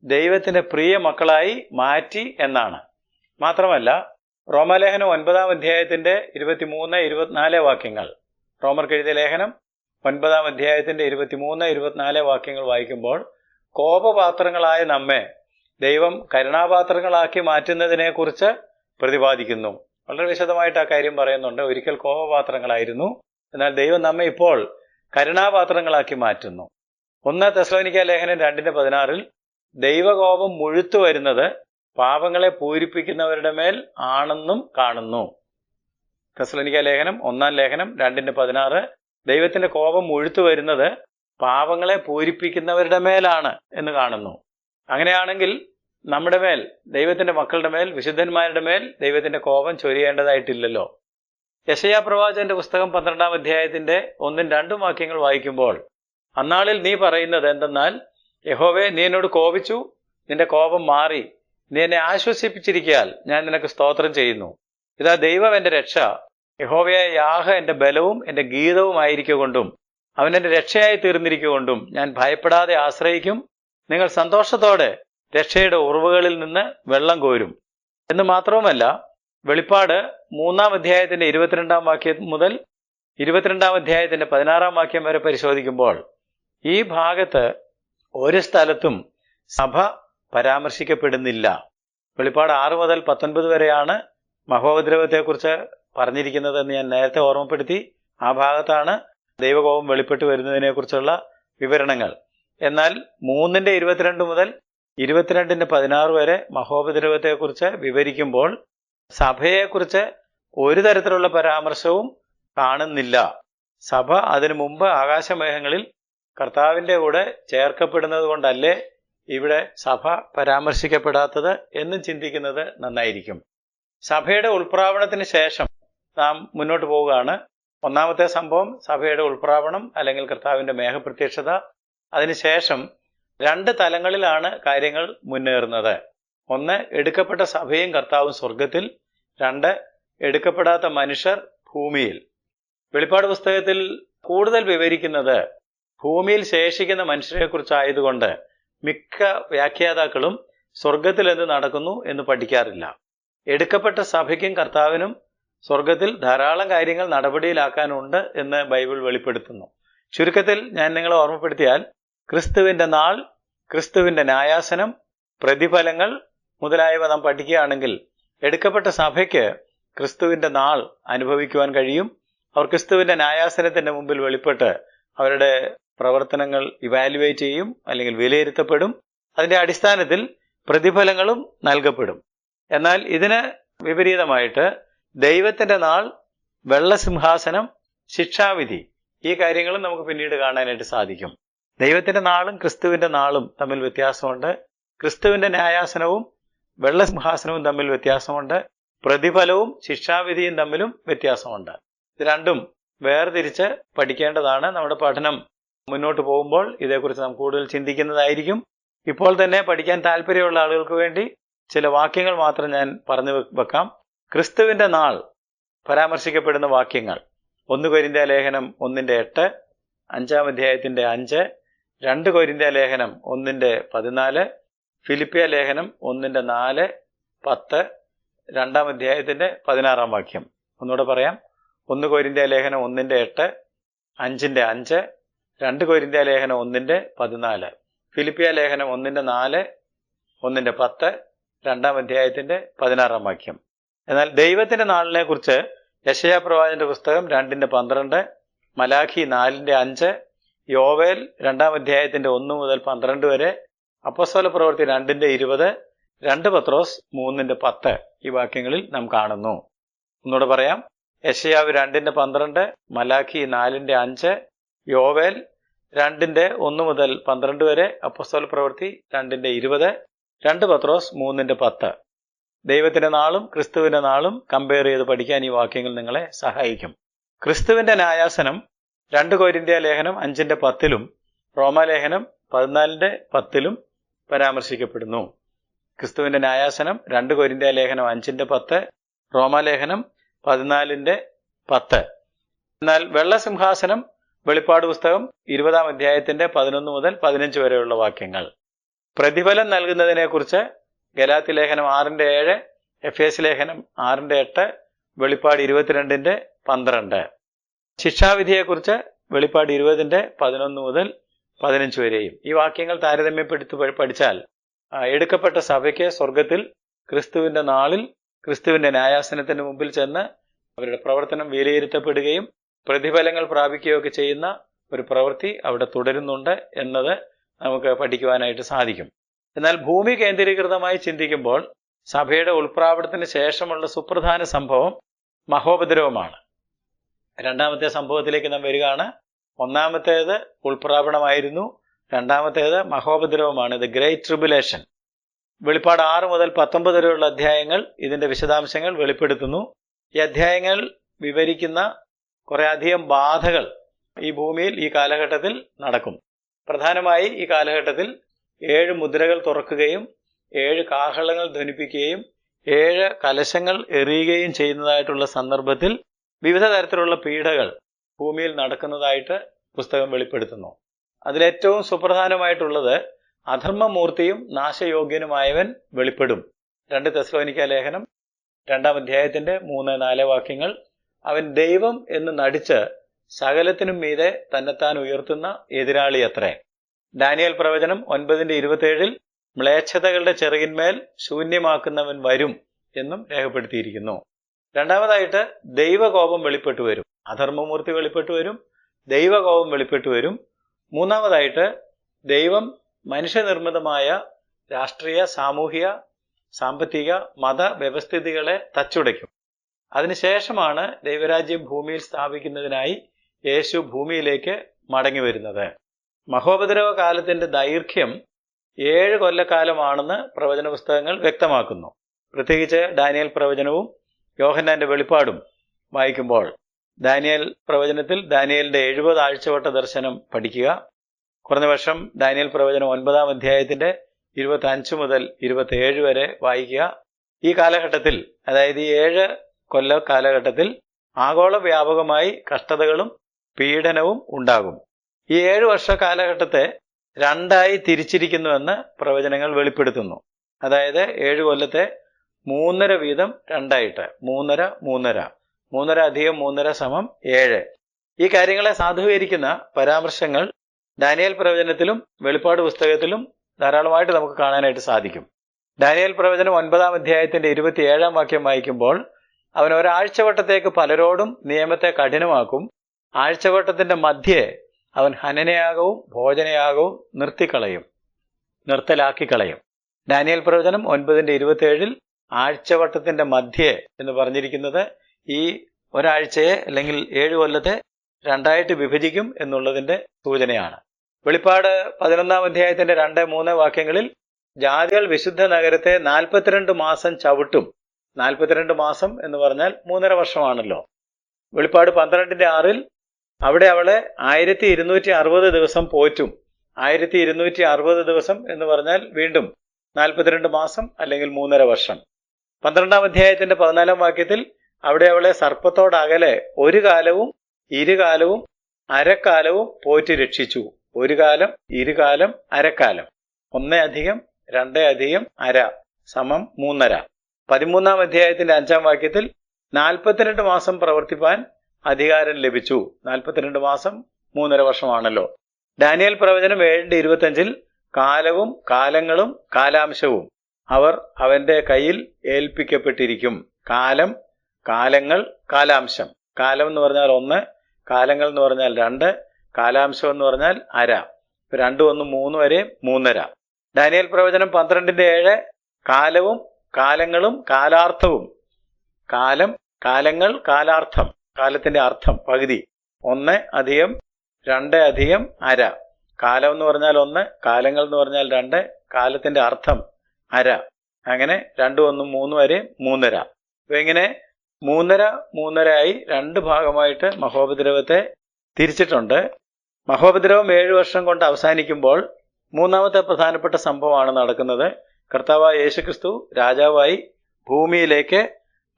ദൈവത്തിന്റെ പ്രിയ മക്കളായി മാറ്റി എന്നാണ്. മാത്രമല്ല റോമാലേഖനം 9 അധ്യായത്തിന്റെ 23-24 വാക്യങ്ങൾ, റോമർക്ക് എഴുതിയ ലേഖനം 9 അധ്യായത്തിന്റെ 23-24 വാക്യങ്ങൾ വായിക്കുമ്പോൾ കോപപാത്രങ്ങളായ നമ്മെ ദൈവം കരുണാപാത്രങ്ങളാക്കി മാറ്റുന്നതിനെക്കുറിച്ച് പ്രതിപാദിക്കുന്നു. വളരെ വിശദമായിട്ട് ആ കാര്യം പറയുന്നുണ്ട്. ഒരിക്കൽ കോപപാത്രങ്ങളായിരുന്നു, എന്നാൽ ദൈവം നമ്മെ ഇപ്പോൾ കരുണാപാത്രങ്ങളാക്കി മാറ്റുന്നു. 1 തെസ്സലോനിക്ക ലേഖനം 2:16 ദൈവകോപം മുഴുത്തു വരുന്നത് പാപങ്ങളെ പൂരിപ്പിക്കുന്നവരുടെ മേൽ ആണെന്നും കാണുന്നു. തെസ്സലോനിക്ക ലേഖനം 2:16 ദൈവത്തിന്റെ കോപം മുഴുത്തു വരുന്നത് പാപങ്ങളെ പൂരിപ്പിക്കുന്നവരുടെ മേലാണ് എന്ന് കാണുന്നു. അങ്ങനെയാണെങ്കിൽ നമ്മുടെ മേൽ, ദൈവത്തിന്റെ മക്കളുടെ മേൽ, വിശുദ്ധന്മാരുടെ മേൽ ദൈവത്തിന്റെ കോപം ചൊരിയേണ്ടതായിട്ടില്ലല്ലോ. യെശയ്യാ പ്രവാചകന്റെ പുസ്തകം 12-ാം അധ്യായത്തിന്റെ 1-2 വാക്യങ്ങൾ വായിക്കുമ്പോൾ, അന്നാളിൽ നീ പറയുന്നത് എന്തെന്നാൽ, യഹോവേ, നീ എന്നോട് കോപിച്ചു, നിന്റെ കോപം മാറി, നീ എന്നെ ആശ്വസിപ്പിച്ചിരിക്കയാൽ ഞാൻ നിനക്ക് സ്തോത്രം ചെയ്യുന്നു. ഇതാ ദൈവം എന്റെ രക്ഷ, യഹോവയായ യാഹ എന്റെ ബലവും എന്റെ ഗീതവുമായിരിക്കൊണ്ടും അവൻ എന്റെ രക്ഷയായി തീർന്നിരിക്കൊണ്ടും ഞാൻ ഭയപ്പെടാതെ ആശ്രയിക്കും. നിങ്ങൾ സന്തോഷത്തോടെ രക്ഷയുടെ ഉറവുകളിൽ നിന്ന് വെള്ളം കോരും. എന്ന് മാത്രവുമല്ല, വെളിപ്പാട് 3-ാം അധ്യായത്തിന്റെ 22-ാം വാക്യം മുതൽ 22-ാം അധ്യായത്തിന്റെ 16-ാം വാക്യം വരെ പരിശോധിക്കുമ്പോൾ ഈ ഭാഗത്ത് ഒരു സ്ഥലത്തും സഭ പരാമർശിക്കപ്പെടുന്നില്ല. വെളിപ്പാട് 6 മുതൽ 19 വരെയാണ് മഹോപദ്രവത്തെക്കുറിച്ച് പറഞ്ഞിരിക്കുന്നതെന്ന് ഞാൻ നേരത്തെ ഓർമ്മപ്പെടുത്തി. ആ ഭാഗത്താണ് ദൈവകോപം വെളിപ്പെട്ടു വരുന്നതിനെക്കുറിച്ചുള്ള വിവരണങ്ങൾ. എന്നാൽ 3:22 മുതൽ 22:16 വരെ മഹോപദ്രവത്തെക്കുറിച്ച് വിവരിക്കുമ്പോൾ സഭയെക്കുറിച്ച് ഒരു തരത്തിലുള്ള പരാമർശവും കാണുന്നില്ല. സഭ അതിനു മുമ്പ് ആകാശമേഘങ്ങളിൽ കർത്താവിന്റെ കൂടെ ചേർക്കപ്പെടുന്നത് കൊണ്ടല്ലേ ഇവിടെ സഭ പരാമർശിക്കപ്പെടാത്തത് എന്നും ചിന്തിക്കുന്നത് നന്നായിരിക്കും. സഭയുടെ ഉൾപ്രാവണത്തിന് ശേഷം നാം മുന്നോട്ട് പോവുകയാണ്. ഒന്നാമത്തെ സംഭവം സഭയുടെ ഉൾപ്രാവണം അല്ലെങ്കിൽ കർത്താവിന്റെ മേഘപ്രത്യക്ഷത. അതിനുശേഷം 2 തലങ്ങളിലാണ് കാര്യങ്ങൾ മുന്നേറുന്നത്. 1, എടുക്കപ്പെട്ട സഭയും കർത്താവും സ്വർഗത്തിൽ. 2, എടുക്കപ്പെടാത്ത മനുഷ്യർ ഭൂമിയിൽ. വെളിപ്പാട് പുസ്തകത്തിൽ കൂടുതൽ വിവരിക്കുന്നത് ഭൂമിയിൽ ശേഷിക്കുന്ന മനുഷ്യരെ കുറിച്ചായതുകൊണ്ട് മിക്ക വ്യാഖ്യാതാക്കളും സ്വർഗത്തിൽ എന്ത് നടക്കുന്നു എന്ന് പഠിക്കാറില്ല. എടുക്കപ്പെട്ട സഭയ്ക്കും കർത്താവിനും സ്വർഗത്തിൽ ധാരാളം കാര്യങ്ങൾ നടപടിയിലാക്കാനുണ്ട് എന്ന് ബൈബിൾ വെളിപ്പെടുത്തുന്നു. ചുരുക്കത്തിൽ ഞാൻ നിങ്ങളെ ഓർമ്മപ്പെടുത്തിയാൽ, ക്രിസ്തുവിന്റെ നാൾ, ക്രിസ്തുവിന്റെ ന്യായാസനം, പ്രതിഫലങ്ങൾ മുതലായവ നാം പഠിക്കുകയാണെങ്കിൽ എടുക്കപ്പെട്ട സഭയ്ക്ക് ക്രിസ്തുവിന്റെ നാൾ അനുഭവിക്കുവാൻ കഴിയും. അവർ ക്രിസ്തുവിന്റെ ന്യായാസനത്തിന്റെ മുമ്പിൽ വെളിപ്പെട്ട് അവരുടെ പ്രവർത്തനങ്ങൾ ഇവാലുവേറ്റ് ചെയ്യും അല്ലെങ്കിൽ വിലയിരുത്തപ്പെടും. അതിന്റെ അടിസ്ഥാനത്തിൽ പ്രതിഫലങ്ങളും നൽകപ്പെടും. എന്നാൽ ഇതിന് വിപരീതമായിട്ട് ദൈവത്തിന്റെ നാൾ, വെള്ളസിംഹാസനം, ശിക്ഷാവിധി, ഈ കാര്യങ്ങളും നമുക്ക് പിന്നീട് കാണാനായിട്ട് സാധിക്കും. ദൈവത്തിന്റെ നാളും ക്രിസ്തുവിന്റെ നാളും തമ്മിൽ വ്യത്യാസമുണ്ട്. ക്രിസ്തുവിന്റെ ന്യായാസനവും വെള്ളസിംഹാസനവും തമ്മിൽ വ്യത്യാസമുണ്ട്. പ്രതിഫലവും ശിക്ഷാവിധിയും തമ്മിലും വ്യത്യാസമുണ്ട്. ഇത് രണ്ടും വേർതിരിച്ച് പഠിക്കേണ്ടതാണ്. നമ്മുടെ പഠനം മുന്നോട്ട് പോകുമ്പോൾ ഇതേക്കുറിച്ച് നാം കൂടുതൽ ചിന്തിക്കുന്നതായിരിക്കും. ഇപ്പോൾ തന്നെ പഠിക്കാൻ താല്പര്യമുള്ള ആളുകൾക്ക് വേണ്ടി ചില വാക്യങ്ങൾ മാത്രം ഞാൻ പറഞ്ഞു വെക്കാം. ക്രിസ്തുവിന്റെ നാൾ പരാമർശിക്കപ്പെടുന്ന വാക്യങ്ങൾ: 1 കൊരിന്ത്യ ലേഖനം 1:8, 5-ാം അധ്യായത്തിന്റെ 5, 2 കൊരിന്ത്യ ലേഖനം 1:14, ഫിലിപ്പിയ ലേഖനം 1:4, 10, 2-ാം അധ്യായത്തിന്റെ 16-ാം വാക്യം. ഒന്നുകൂടെ പറയാം. 1 കൊരിന്ത്യ ലേഖനം 1:8, 5:5, 2 കൊരിന്ത്യ ലേഖനം 1:14, ഫിലിപ്പിയ ലേഖനം 1:4, 1:10, 2-ാം അധ്യായത്തിന്റെ 16-ാം വാക്യം. എന്നാൽ ദൈവത്തിന്റെ നാളിനെ കുറിച്ച് യെശയ്യാ പ്രവാചകന്റെ പുസ്തകം 2:12, മലാഖി 4:5, യോവേൽ 2-ാം അധ്യായത്തിന്റെ 1 മുതൽ 12 വരെ, അപ്പോസ്തല പ്രവൃത്തി 2:20, 2 പത്രോസ് 3:10 ഈ വാക്യങ്ങളിൽ നാം കാണുന്നു. ഒന്നുകൂടെ പറയാം. യെശയ്യാവ് 2:12, മലാഖി 4:5, യോവേൽ 2:1 മുതൽ 12 വരെ, അപ്പോസ്തല പ്രവൃത്തി 2:20, 2 പത്രോസ് 3:10. ദൈവത്തിന്റെ നാളും ക്രിസ്തുവിന്റെ നാളും കമ്പയർ ചെയ്ത് പഠിക്കാൻ ഈ വാക്യങ്ങൾ നിങ്ങളെ സഹായിക്കും. ക്രിസ്തുവിന്റെ ന്യായാസനം 2 കൊരിന്ത്യ ലേഖനം 5:10 റോമാലേഖനം 14:10 പരാമർശിക്കപ്പെടുന്നു. ക്രിസ്തുവിന്റെ ന്യായാസനം 2 കൊരിന്ത്യ ലേഖനം 5:10, റോമാലേഖനം 14:10. എന്നാൽ വെള്ളസിംഹാസനം വെളിപ്പാട് പുസ്തകം 20-ാം അധ്യായത്തിന്റെ 11 മുതൽ 15 വരെയുള്ള വാക്യങ്ങൾ. പ്രതിഫലം നൽകുന്നതിനെ കുറിച്ച് ഗലാത്യ ലേഖനം 6:7, എഫേസ് ലേഖനം 6:8, വെളിപ്പാട് 22:12. ശിക്ഷാവിധിയെക്കുറിച്ച് വെളിപ്പാട് 20:11 മുതൽ 15 വരെയും. ഈ വാക്യങ്ങൾ താരതമ്യപ്പെടുത്തി പഠിച്ചാൽ എടുക്കപ്പെട്ട സഭയ്ക്ക് സ്വർഗത്തിൽ ക്രിസ്തുവിന്റെ നാളിൽ ക്രിസ്തുവിന്റെ ന്യായാസനത്തിന് മുമ്പിൽ ചെന്ന് അവരുടെ പ്രവർത്തനം വിലയിരുത്തപ്പെടുകയും പ്രതിഫലങ്ങൾ പ്രാപിക്കുകയൊക്കെ ചെയ്യുന്ന ഒരു പ്രവൃത്തി അവിടെ തുടരുന്നുണ്ട് എന്നത് നമുക്ക് പഠിക്കുവാനായിട്ട് സാധിക്കും. എന്നാൽ ഭൂമി കേന്ദ്രീകൃതമായി ചിന്തിക്കുമ്പോൾ സഭയുടെ ഉൾപ്രാവണത്തിന് ശേഷമുള്ള സുപ്രധാന സംഭവം മഹോപദ്രവമാണ്. രണ്ടാമത്തെ സംഭവത്തിലേക്ക് നാം വരികയാണ്. ഒന്നാമത്തേത് ഉൾപ്രാവണമായിരുന്നു, രണ്ടാമത്തേത് മഹോപദ്രവമാണ്, ദ ഗ്രേറ്റ് ട്രിബുലേഷൻ. വെളിപ്പാട് 6 മുതൽ 19 വരെയുള്ള അധ്യായങ്ങൾ ഇതിന്റെ വിശദാംശങ്ങൾ വെളിപ്പെടുത്തുന്നു. ഈ അധ്യായങ്ങൾ വിവരിക്കുന്ന കുറെ അധികം ബാധകൾ ഈ ഭൂമിയിൽ ഈ കാലഘട്ടത്തിൽ നടക്കും. പ്രധാനമായി ഈ കാലഘട്ടത്തിൽ 7 മുദ്രകൾ തുറക്കുകയും 7 കാഹളങ്ങൾ ധ്വനിപ്പിക്കുകയും 7 കലശങ്ങൾ എറിയുകയും ചെയ്യുന്നതായിട്ടുള്ള സന്ദർഭത്തിൽ വിവിധ തരത്തിലുള്ള പീഡകൾ ഭൂമിയിൽ നടക്കുന്നതായിട്ട് പുസ്തകം വെളിപ്പെടുത്തുന്നു. അതിലേറ്റവും സുപ്രധാനമായിട്ടുള്ളത് അധർമ്മമൂർത്തിയും നാശയോഗ്യനുമായവൻ വെളിപ്പെടും. 2 തെസ്സലോനിക്ക ലേഖനം 2-ാം അധ്യായത്തിന്റെ 3-4 വാക്യങ്ങൾ. അവൻ ദൈവം എന്ന് നടിച്ച് സകലത്തിനും മീതെ തന്നെത്താൻ ഉയർത്തുന്ന എതിരാളി അത്രേ. ദാനിയേൽ പ്രവചനം 9:27 മ്ലേച്ഛതകളുടെ ചെറുകിന്മേൽ ശൂന്യമാക്കുന്നവൻ വരും എന്നും രേഖപ്പെടുത്തിയിരിക്കുന്നു. രണ്ടാമതായിട്ട് ദൈവകോപം വെളിപ്പെട്ടു വരും. അധർമ്മമൂർത്തി വെളിപ്പെട്ടു വരും, ദൈവകോപം വെളിപ്പെട്ടു വരും. മൂന്നാമതായിട്ട് ദൈവം മനുഷ്യനിർമ്മിതമായ രാഷ്ട്രീയ, സാമൂഹിക, സാമ്പത്തിക, മത വ്യവസ്ഥിതികളെ തച്ചുടയ്ക്കും. അതിനുശേഷമാണ് ദൈവരാജ്യം ഭൂമിയിൽ സ്ഥാപിക്കുന്നതിനായി യേശു ഭൂമിയിലേക്ക് മടങ്ങി വരുന്നത്. മഹോപദ്രവ കാലത്തിന്റെ ദൈർഘ്യം 7 കൊല്ലക്കാലമാണെന്ന് പ്രവചന പുസ്തകങ്ങൾ വ്യക്തമാക്കുന്നു. പ്രത്യേകിച്ച് ഡാനിയേൽ പ്രവചനവും യോഹന്നാന്റെ വെളിപ്പാടും വായിക്കുമ്പോൾ ദാനിയേൽ പ്രവചനത്തിൽ ദാനിയേലിന്റെ 70 ആഴ്ചവട്ട ദർശനം പഠിക്കുക. കുറഞ്ഞ വർഷം ദാനിയേൽ പ്രവചനം 9-ാം അധ്യായത്തിന്റെ 25 മുതൽ 27 വരെ വായിക്കുക. ഈ കാലഘട്ടത്തിൽ, അതായത് ഈ 7 കൊല്ല കാലഘട്ടത്തിൽ ആഗോള വ്യാപകമായി കഷ്ടതകളും പീഡനവും ഉണ്ടാകും. ഈ 7 വർഷ കാലഘട്ടത്തെ 2ആയി തിരിച്ചിരിക്കുന്നുവെന്ന് പ്രവചനങ്ങൾ വെളിപ്പെടുത്തുന്നു. അതായത് 7 കൊല്ലത്തെ 3.5 വീതം 2ആയിട്ട്, 3.5 3.5 3.5 അധികം 3.5 സമം 7. ഈ കാര്യങ്ങളെ സാധൂകരിക്കുന്ന പരാമർശങ്ങൾ ദാനിയേൽ പ്രവചനത്തിലും വെളിപ്പാട് പുസ്തകത്തിലും ധാരാളമായിട്ട് നമുക്ക് കാണാനായിട്ട് സാധിക്കും. ദാനിയേൽ പ്രവചനം 9-ാം അധ്യായത്തിന്റെ 27-ാം വാക്യം വായിക്കുമ്പോൾ അവൻ ഒരാഴ്ചവട്ടത്തേക്ക് പലരോടും നിയമത്തെ കഠിനമാക്കും. ആഴ്ചവട്ടത്തിന്റെ മധ്യേ അവൻ ഹനനയാഗവും ഭോജനയാഗവും നിർത്തലാക്കിക്കളയും. ദാനിയേൽ പ്രവചനം 9:27 ആഴ്ചവട്ടത്തിന്റെ മധ്യേ എന്ന് പറഞ്ഞിരിക്കുന്നത് ഈ ഒരാഴ്ചയെ അല്ലെങ്കിൽ 7 കൊല്ലത്തെ 2ആയിട്ട് വിഭജിക്കും എന്നുള്ളതിന്റെ സൂചനയാണ്. വെളിപ്പാട് 11-ാം അധ്യായത്തിന്റെ 2-3 വാക്യങ്ങളിൽ ജാതികൾ വിശുദ്ധ നഗരത്തെ 42 മാസം ചവിട്ടും. 42 മാസം എന്ന് പറഞ്ഞാൽ 3.5 വർഷമാണല്ലോ. വെളിപ്പാട് 12:6 അവിടെ അവളെ 1260 ദിവസം പോറ്റും. 1260 ദിവസം എന്ന് പറഞ്ഞാൽ വീണ്ടും 42 മാസം അല്ലെങ്കിൽ 3.5 വർഷം. 12-ാം അധ്യായത്തിന്റെ 14-ാം വാക്യത്തിൽ അവിടെ അവളെ സർപ്പത്തോടകലെ 1 കാലവും 2 കാലവും അരക്കാലവും പോറ്റി രക്ഷിച്ചു. 1 കാലം, 2 കാലം, അരക്കാലം. 1 അധികം 2 അധികം അര സമം 3.5. 13-ാം അധ്യായത്തിന്റെ 5-ാം വാക്യത്തിൽ 42 മാസം പ്രവർത്തിപ്പാൻ അധികാരം ലഭിച്ചു. 42 മാസം 3.5 വർഷമാണല്ലോ. ദാനിയേൽ പ്രവചനം 7:25 കാലവും കാലങ്ങളും കാലാംശവും അവർ അവന്റെ കയ്യിൽ ഏൽപ്പിക്കപ്പെട്ടിരിക്കും. കാലം, കാലങ്ങൾ, കാലാംശം. കാലം എന്ന് പറഞ്ഞാൽ 1, കാലങ്ങൾ എന്ന് പറഞ്ഞാൽ 2, കാലാംശം എന്ന് പറഞ്ഞാൽ അര. 2, 1, 3 വരെ 3.5. ദാനിയേൽ പ്രവചനം 12:7 കാലവും കാലങ്ങളും കാലാർത്ഥവും. കാലം, കാലങ്ങൾ, കാലാർത്ഥം. കാലത്തിന്റെ അർത്ഥം പകുതി. 1 അധികം 2 അധികം അര. കാലം എന്ന് പറഞ്ഞാൽ 1, കാലങ്ങൾ എന്ന് പറഞ്ഞാൽ 2, കാലത്തിന്റെ അർത്ഥം അര. അങ്ങനെ 2, 1, 3 വരെ 3.5. അപ്പൊ ഇങ്ങനെ 3.5 ആയി 2 ഭാഗമായിട്ട് മഹോപദ്രവത്തെ തിരിച്ചിട്ടുണ്ട്. മഹോപദ്രവം 7 വർഷം കൊണ്ട് അവസാനിക്കുമ്പോൾ 3-ാമത്തെ പ്രധാനപ്പെട്ട സംഭവമാണ് നടക്കുന്നത്. കർത്താവായ യേശുക്രിസ്തു രാജാവായി ഭൂമിയിലേക്ക്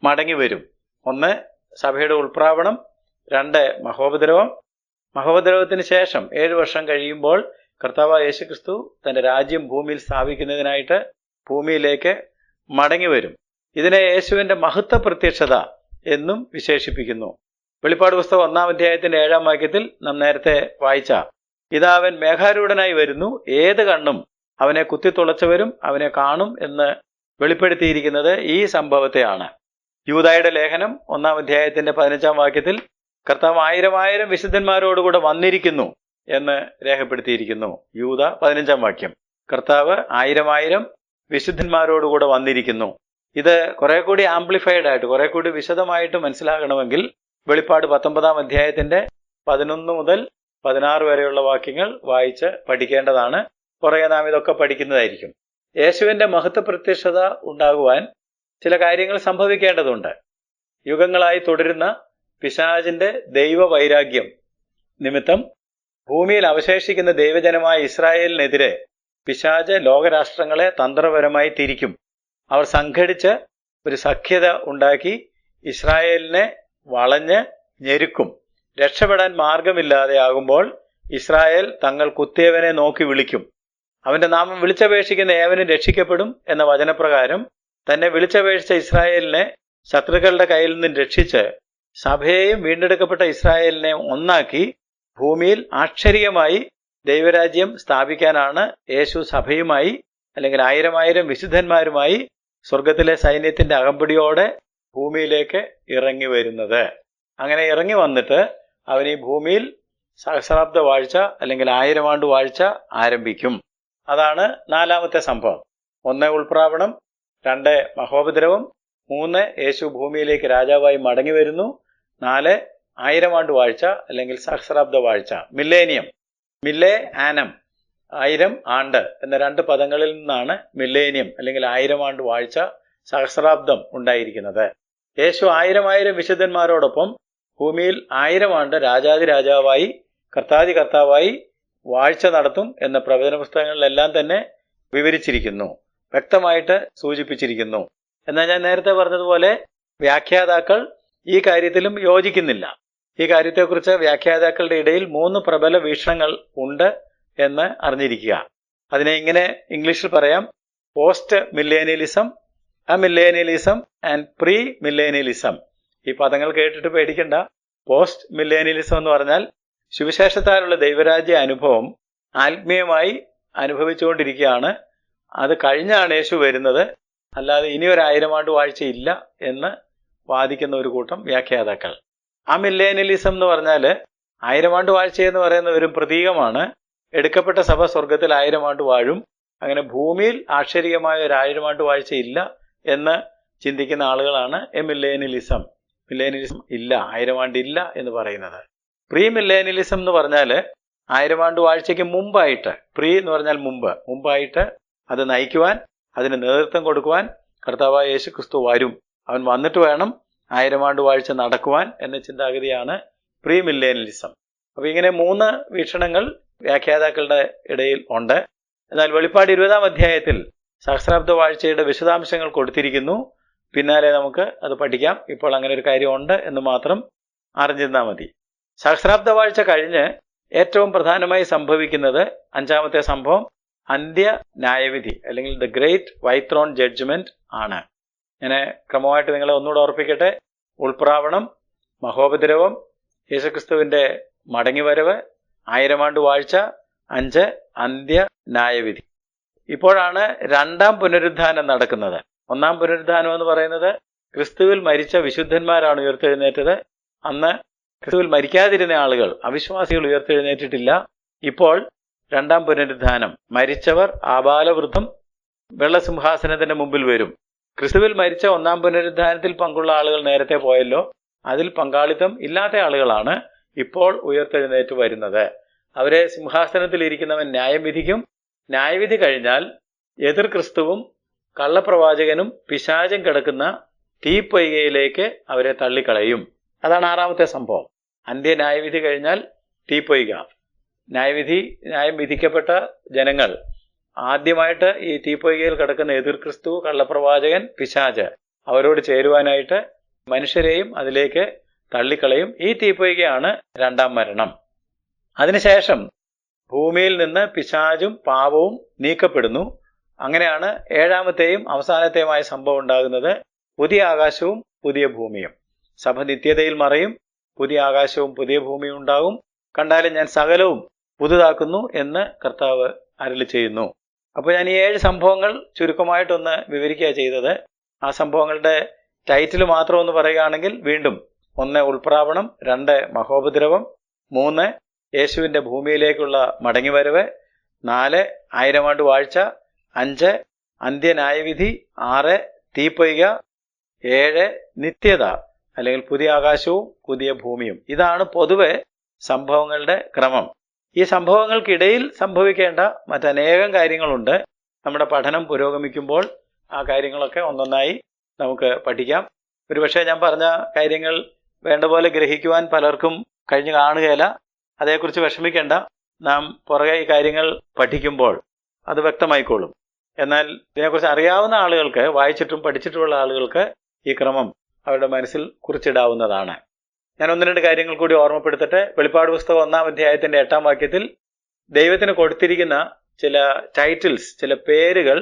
മടങ്ങി വരും. 1 സഭയുടെ ഉൾപ്രാവണം, 2 മഹോപദ്രവം. മഹോപദ്രവത്തിന് ശേഷം 7 വർഷം കഴിയുമ്പോൾ കർത്താവായ യേശുക്രിസ്തു തന്റെ രാജ്യം ഭൂമിയിൽ സ്ഥാപിക്കുന്നതിനായിട്ട് ഭൂമിയിലേക്ക് മടങ്ങി വരും. ഇതിനെ യേശുവിന്റെ മഹത്വ പ്രത്യക്ഷത എന്നും വിശേഷിപ്പിക്കുന്നു. വെളിപ്പാട് പുസ്തകം 1-ാം അധ്യായത്തിന്റെ 7-ാം വാക്യത്തിൽ നാം നേരത്തെ വായിച്ച ഇതാ അവൻ മേഘാരൂഢനായി വരുന്നു, ഏത് കണ്ണും അവനെ കുത്തിത്തുളച്ചവരും അവനെ കാണും എന്ന് വെളിപ്പെടുത്തിയിരിക്കുന്നത് ഈ സംഭവത്തെയാണ്. യൂദായുടെ ലേഖനം 1-ാം അധ്യായത്തിന്റെ 15-ാം വാക്യത്തിൽ കർത്താവ് 1000 വിശുദ്ധന്മാരോടുകൂടെ വന്നിരിക്കുന്നു എന്ന് രേഖപ്പെടുത്തിയിരിക്കുന്നു. യൂദ 15-ാം വാക്യം, കർത്താവ് 1000 വിശുദ്ധന്മാരോടുകൂടെ വന്നിരിക്കുന്നു. ഇത് കുറെ കൂടി ആംപ്ലിഫൈഡ് ആയിട്ട്, കുറെ കൂടി വിശദമായിട്ട് മനസ്സിലാകണമെങ്കിൽ വെളിപ്പാട് 19-ാം അധ്യായത്തിന്റെ 11 മുതൽ 16 വരെയുള്ള വാക്യങ്ങൾ വായിച്ച് പഠിക്കേണ്ടതാണ്. പുറകെ നാം ഇതൊക്കെ പഠിക്കുന്നതായിരിക്കും. യേശുവിന്റെ മഹത്വ പ്രത്യക്ഷത ഉണ്ടാകുവാൻ ചില കാര്യങ്ങൾ സംഭവിക്കേണ്ടതുണ്ട്. യുഗങ്ങളായി തുടരുന്ന പിശാചിന്റെ ദൈവ വൈരാഗ്യം നിമിത്തം ഭൂമിയിൽ അവശേഷിക്കുന്ന ദൈവജനമായ ഇസ്രായേലിനെതിരെ പിശാച് ലോകരാഷ്ട്രങ്ങളെ തന്ത്രപരമായി തിരിക്കും. അവർ സംഘടിച്ച് ഒരു സഖ്യത ഉണ്ടാക്കി ഇസ്രായേലിനെ വളഞ്ഞ് ഞെരുക്കും. രക്ഷപ്പെടാൻ മാർഗമില്ലാതെ ആകുമ്പോൾ ഇസ്രായേൽ തങ്ങൾ കുത്തിയവനെ നോക്കി വിളിക്കും. അവന്റെ നാമം വിളിച്ചപേക്ഷിക്കുന്ന ഏവനും രക്ഷിക്കപ്പെടും എന്ന വചനപ്രകാരം തന്നെ വിളിച്ചപേക്ഷിച്ച ഇസ്രായേലിനെ ശത്രുക്കളുടെ കയ്യിൽ നിന്നും രക്ഷിച്ച് സഭയെയും വീണ്ടെടുക്കപ്പെട്ട ഇസ്രായേലിനെ ഒന്നാക്കി ഭൂമിയിൽ ആക്ഷരികമായി ദൈവരാജ്യം സ്ഥാപിക്കാനാണ് യേശു സഭയുമായി അല്ലെങ്കിൽ 1000 വിശുദ്ധന്മാരുമായി സ്വർഗത്തിലെ സൈന്യത്തിന്റെ അകമ്പടിയോടെ ഭൂമിയിലേക്ക് ഇറങ്ങി വരുന്നത്. അങ്ങനെ ഇറങ്ങി വന്നിട്ട് അവൻ ഈ ഭൂമിയിൽ സഹസ്രാബ്ദ വാഴ്ച അല്ലെങ്കിൽ 1000 ആണ്ട് വാഴ്ച ആരംഭിക്കും. അതാണ് 4-ാമത്തെ സംഭവം. 1 ഉൾപ്രാവണം, 2 മഹോപദ്രവം, 3 യേശു ഭൂമിയിലേക്ക് രാജാവായി മടങ്ങി വരുന്നു, 4 1000 ആണ്ട് വാഴ്ച അല്ലെങ്കിൽ സഹസ്രാബ്ദ വാഴ്ച. മില്ലേനിയം, മില്ലേ ആനം, 1000 ആണ്ട് എന്ന 2 പദങ്ങളിൽ നിന്നാണ് മില്ലേനിയം അല്ലെങ്കിൽ 1000 ആണ്ട് വാഴ്ച, സഹസ്രാബ്ദം ഉണ്ടായിരിക്കുന്നത്. യേശു 1000 വിശുദ്ധന്മാരോടൊപ്പം ഭൂമിയിൽ 1000 ആണ്ട് രാജാതിരാജാവായി കർത്താതി കർത്താവായി വാഴ്ച നടത്തും എന്ന് പ്രവചന പുസ്തകങ്ങളിലെല്ലാം തന്നെ വിവരിച്ചിരിക്കുന്നു, വ്യക്തമായിട്ട് സൂചിപ്പിച്ചിരിക്കുന്നു. എന്നാൽ ഞാൻ നേരത്തെ പറഞ്ഞതുപോലെ വ്യാഖ്യാതാക്കൾ ഈ കാര്യത്തിലും യോജിക്കുന്നില്ല. ഈ കാര്യത്തെക്കുറിച്ച് വ്യാഖ്യാതാക്കളുടെ ഇടയിൽ 3 പ്രബല വീക്ഷണങ്ങൾ ഉണ്ട് എന്ന് അറിഞ്ഞിരിക്കുക. അതിനെ ഇങ്ങനെ ഇംഗ്ലീഷിൽ പറയാം: പോസ്റ്റ് മില്ലേനിയലിസം, അമില്ലേനിയലിസം ആൻഡ് പ്രീ മില്ലേനിയലിസം. ഈ പദങ്ങൾ കേട്ടിട്ട് പേടിക്കണ്ട. പോസ്റ്റ് മില്ലേനിയലിസം എന്ന് പറഞ്ഞാൽ സുവിശേഷത്താലുള്ള ദൈവരാജ്യ അനുഭവം ആത്മീയമായി അനുഭവിച്ചുകൊണ്ടിരിക്കുകയാണ്, അത് കഴിഞ്ഞാണ് യേശു വരുന്നത്, അല്ലാതെ ഇനി ഒരു 1000 ആണ്ട് വാഴ്ചയില്ല എന്ന് വാദിക്കുന്ന ഒരു കൂട്ടം വ്യാഖ്യാതാക്കൾ. ആ മില്ലേനിയലിസം എന്ന് പറഞ്ഞാൽ 1000 ആണ്ട് വാഴ്ച എന്ന് പറയുന്ന ഒരു പ്രതീകമാണ്. എടുക്കപ്പെട്ട സഭ സ്വർഗത്തിൽ 1000 ആണ്ട് വാഴും, അങ്ങനെ ഭൂമിയിൽ ആക്ഷരികമായ ഒരു 1000 ആണ്ട് വാഴ്ച ഇല്ല എന്ന് ചിന്തിക്കുന്ന ആളുകളാണ് മില്ലേനിയലിസം. മില്ലേനിയലിസം ഇല്ല, 1000 ആണ്ട് ഇല്ല എന്ന് പറയുന്നത്. പ്രീ മില്ലേനിയലിസം എന്ന് പറഞ്ഞാൽ 1000 ആണ്ട് വാഴ്ചയ്ക്ക് മുമ്പായിട്ട്, പ്രീ എന്ന് പറഞ്ഞാൽ മുമ്പായിട്ട് അത് നയിക്കുവാൻ, അതിന് നേതൃത്വം കൊടുക്കുവാൻ കർത്താവായ യേശു ക്രിസ്തു വരും. അവൻ വന്നിട്ട് വേണം 1000 ആണ്ട് വാഴ്ച നടക്കുവാൻ എന്ന ചിന്താഗതിയാണ് പ്രീ മില്ലേനിയലിസം. അപ്പൊ ഇങ്ങനെ 3 വീക്ഷണങ്ങൾ വ്യാഖ്യാതാക്കളുടെ ഇടയിൽ ഉണ്ട്. എന്നാൽ വെളിപ്പാട് 20-ാം അധ്യായത്തിൽ സഹസ്രാബ്ദ വാഴ്ചയുടെ വിശദാംശങ്ങൾ കൊടുത്തിരിക്കുന്നു. പിന്നാലെ നമുക്ക് അത് പഠിക്കാം. ഇപ്പോൾ അങ്ങനെ ഒരു കാര്യം ഉണ്ട് എന്ന് മാത്രം അറിഞ്ഞിരുന്നാൽ മതി. സഹസ്രാബ്ദ വാഴ്ച കഴിഞ്ഞ് ഏറ്റവും പ്രധാനമായി സംഭവിക്കുന്നത് 5-ാമത്തെ സംഭവം അന്ത്യ ന്യായവിധി അല്ലെങ്കിൽ the great white throne judgment ആണ്. ഞാൻ ക്രമമായിട്ട് നിങ്ങളെ ഒന്നുകൂടെ ഓർപ്പിക്കട്ടെ. ഉൾപ്രാവണം, മഹോപദ്രവം, യേശുക്രിസ്തുവിന്റെ മടങ്ങിവരവ്, 1000 ആണ്ട് വാഴ്ച, 5 അന്ത്യ ന്യായവിധി. ഇപ്പോഴാണ് 2-ാം പുനരുദ്ധാനം നടക്കുന്നത്. 1-ാം പുനരുദ്ധാനം എന്ന് പറയുന്നത് ക്രിസ്തുവിൽ മരിച്ച വിശുദ്ധന്മാരാണ് ഉയർത്തെഴുന്നേറ്റത്. അന്ന് ക്രിസ്തുവിൽ മരിക്കാതിരുന്ന ആളുകൾ, അവിശ്വാസികൾ ഉയർത്തെഴുന്നേറ്റിട്ടില്ല. ഇപ്പോൾ 2-ാം പുനരുദ്ധാനം, മരിച്ചവർ ആബാലവൃദ്ധം വെള്ളസിംഹാസനത്തിന്റെ മുമ്പിൽ വരും. ക്രിസ്തുവിൽ മരിച്ച 1-ാം പുനരുദ്ധാനത്തിൽ പങ്കുള്ള ആളുകൾ നേരത്തെ പോയല്ലോ, അതിൽ പങ്കാളിത്തം ഇല്ലാത്ത ആളുകളാണ് ഇപ്പോൾ ഉയർത്തെഴുന്നേറ്റ് വരുന്നത്. അവരെ സിംഹാസനത്തിൽ ഇരിക്കുന്നവൻ ന്യായം വിധിക്കും. ന്യായവിധി കഴിഞ്ഞാൽ എതിർ ക്രിസ്തുവും കള്ളപ്രവാചകനും പിശാചും കിടക്കുന്ന തീപ്പൊയ്കയിലേക്ക് അവരെ തള്ളിക്കളയും. അതാണ് 6-ാമത്തെ സംഭവം. അന്ത്യ ന്യായവിധി കഴിഞ്ഞാൽ തീപ്പൊയ്ക. ന്യായം വിധിക്കപ്പെട്ട ജനങ്ങൾ ആദ്യമായിട്ട് ഈ തീപ്പൊയ്കയിൽ കിടക്കുന്ന എതിർ ക്രിസ്തു, കള്ളപ്രവാചകൻ, പിശാച് അവരോട് ചേരുവാനായിട്ട് മനുഷ്യരെയും അതിലേക്ക് തള്ളിക്കളയും. ഈ തീപ്പൊയ്കയാണ് 2-ാം മരണം. അതിനുശേഷം ഭൂമിയിൽ നിന്ന് പിശാചും പാപവും നീക്കപ്പെടുന്നു. അങ്ങനെയാണ് 7-ാമത്തെയും അവസാനത്തെയുമായ സംഭവം ഉണ്ടാകുന്നത്. പുതിയ ആകാശവും പുതിയ ഭൂമിയും. സഭ നിത്യതയിൽ മറയും, പുതിയ ആകാശവും പുതിയ ഭൂമിയും ഉണ്ടാകും. കണ്ടാലും ഞാൻ സകലവും പുതുതാക്കുന്നു എന്ന് കർത്താവ് അരുളി ചെയ്യുന്നു. അപ്പോൾ ഞാൻ ഈ 7 സംഭവങ്ങൾ ചുരുക്കമായിട്ടൊന്ന് വിവരിക്കുക ചെയ്തത്. ആ സംഭവങ്ങളുടെ ടൈറ്റിൽ മാത്രം ഒന്ന് പറയുകയാണെങ്കിൽ, വീണ്ടും 1 ഉൾപ്രാവണം, 2 മഹോപദ്രവം, 3 യേശുവിൻ്റെ ഭൂമിയിലേക്കുള്ള മടങ്ങിവരവ്, 4 1000 ആണ്ട് വാഴ്ച, 5 അന്ത്യന്യായവിധി, 6 തീപ്പൊയ്ക, 7 നിത്യത അല്ലെങ്കിൽ പുതിയ ആകാശവും പുതിയ ഭൂമിയും. ഇതാണ് പൊതുവെ സംഭവങ്ങളുടെ ക്രമം. ഈ സംഭവങ്ങൾക്കിടയിൽ സംഭവിക്കേണ്ട മറ്റനേകം കാര്യങ്ങളുണ്ട്. നമ്മുടെ പഠനം പുരോഗമിക്കുമ്പോൾ ആ കാര്യങ്ങളൊക്കെ ഒന്നൊന്നായി നമുക്ക് പഠിക്കാം. ഒരുപക്ഷെ ഞാൻ പറഞ്ഞ കാര്യങ്ങൾ വേണ്ട പോലെ ഗ്രഹിക്കുവാൻ പലർക്കും കഴിഞ്ഞു കാണുകയില്ല. അതേക്കുറിച്ച് വിഷമിക്കേണ്ട. നാം പുറകെ ഈ കാര്യങ്ങൾ പഠിക്കുമ്പോൾ അത് വ്യക്തമായിക്കോളും. എന്നാൽ ഇതിനെക്കുറിച്ച് അറിയാവുന്ന ആളുകൾക്ക്, വായിച്ചിട്ടും പഠിച്ചിട്ടുമുള്ള ആളുകൾക്ക് ഈ ക്രമം അവരുടെ മനസ്സിൽ കുറിച്ചിടാവുന്നതാണ്. ഞാൻ 1-2 കാര്യങ്ങൾ കൂടി ഓർമ്മപ്പെടുത്തട്ടെ. വെളിപ്പാട് പുസ്തകം 1-ാം അധ്യായത്തിന്റെ 8-ാം വാക്യത്തിൽ ദൈവത്തിന് കൊടുത്തിരിക്കുന്ന ചില ടൈറ്റിൽസ്, ചില പേരുകൾ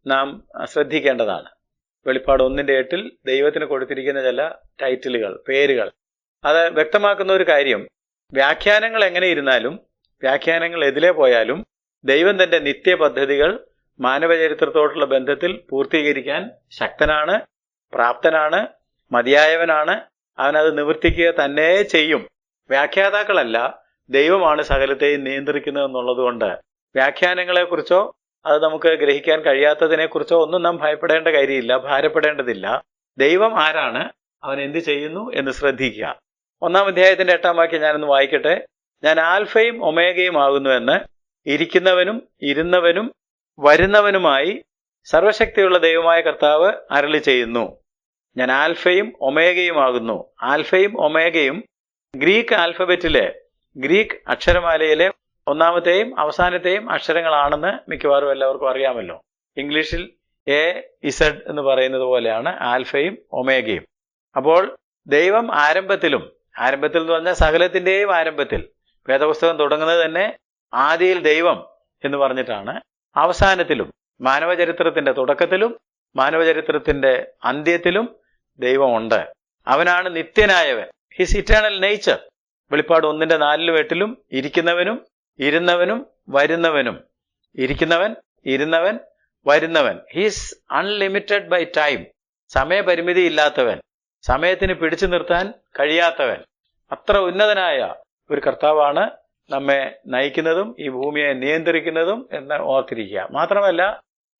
നാം ശ്രദ്ധിക്കേണ്ടതാണ്. വെളിപ്പാട് 1-8 ദൈവത്തിന് കൊടുത്തിരിക്കുന്ന ചില ടൈറ്റിലുകൾ, പേരുകൾ. അത് വ്യക്തമാക്കുന്ന ഒരു കാര്യം, വ്യാഖ്യാനങ്ങൾ എങ്ങനെ ഇരുന്നാലും, വ്യാഖ്യാനങ്ങൾ എതിലെ പോയാലും, ദൈവം തന്റെ നിത്യപദ്ധതികൾ മാനവചരിത്രത്തോടുള്ള ബന്ധത്തിൽ പൂർത്തീകരിക്കാൻ ശക്തനാണ്, പ്രാപ്തനാണ്, മതിയായവനാണ്. അവനത് നിവർത്തിക്കുക തന്നെ ചെയ്യും. വ്യാഖ്യാതാക്കളല്ല, ദൈവമാണ് സകലത്തെയും നിയന്ത്രിക്കുന്നത് എന്നുള്ളതുകൊണ്ട് വ്യാഖ്യാനങ്ങളെക്കുറിച്ചോ അത് നമുക്ക് ഗ്രഹിക്കാൻ കഴിയാത്തതിനെക്കുറിച്ചോ ഒന്നും നാം ഭയപ്പെടേണ്ട കാര്യമില്ല, ഭാരപ്പെടേണ്ടതില്ല. ദൈവം ആരാണ്, അവൻ എന്ത് ചെയ്യുന്നു എന്ന് ശ്രദ്ധിക്കുക. 1-ാം അധ്യായത്തിന്റെ 8-ാം വാക്യം ഞാനൊന്ന് വായിക്കട്ടെ. ഞാൻ ആൽഫയും ഒമേഗയും ആകുന്നുവെന്ന് ഇരിക്കുന്നവനും ഇരുന്നവനും വരുന്നവനുമായി സർവശക്തിയുള്ള ദൈവമായ കർത്താവ് അരുളി ചെയ്യുന്നു. ഞാൻ ആൽഫയും ഒമേഗയും ആകുന്നു. ആൽഫയും ഒമേഗയും ഗ്രീക്ക് ആൽഫബറ്റിലെ, ഗ്രീക്ക് അക്ഷരമാലയിലെ 1-ാമത്തെയും അവസാനത്തെയും അക്ഷരങ്ങളാണെന്ന് മിക്കവാറും എല്ലാവർക്കും അറിയാമല്ലോ. ഇംഗ്ലീഷിൽ AZ എന്ന് പറയുന്നത് പോലെയാണ് ആൽഫയും ഒമേഗയും. അപ്പോൾ ദൈവം ആരംഭത്തിൽ എന്ന് പറഞ്ഞാൽ സകലത്തിന്റെയും ആരംഭത്തിൽ, വേദപുസ്തകം തുടങ്ങുന്നത് തന്നെ ആദിയിൽ ദൈവം എന്ന് പറഞ്ഞിട്ടാണ്. അവസാനത്തിലും, മാനവചരിത്രത്തിന്റെ തുടക്കത്തിലും മാനവചരിത്രത്തിന്റെ അന്ത്യത്തിലും ദൈവമുണ്ട്. അവനാണ് നിത്യനായവൻ. His eternal nature. വെളിപ്പാട് 1-4-8 ഇരിക്കുന്നവനും ഇരുന്നവനും വരുന്നവനും. ഇരിക്കുന്നവൻ, ഇരുന്നവൻ, വരുന്നവൻ. His unlimited by time. സമയപരിമിതി ഇല്ലാത്തവൻ, സമയത്തിന് പിടിച്ചു നിർത്താൻ കഴിയാത്തവൻ. അത്ര ഉന്നതനായ ഒരു കർത്താവാണ് നമ്മെ നയിക്കുന്നതും ഈ ഭൂമിയെ നിയന്ത്രിക്കുന്നതും എന്ന് ഓർത്തിരിക്കുക. മാത്രമല്ല,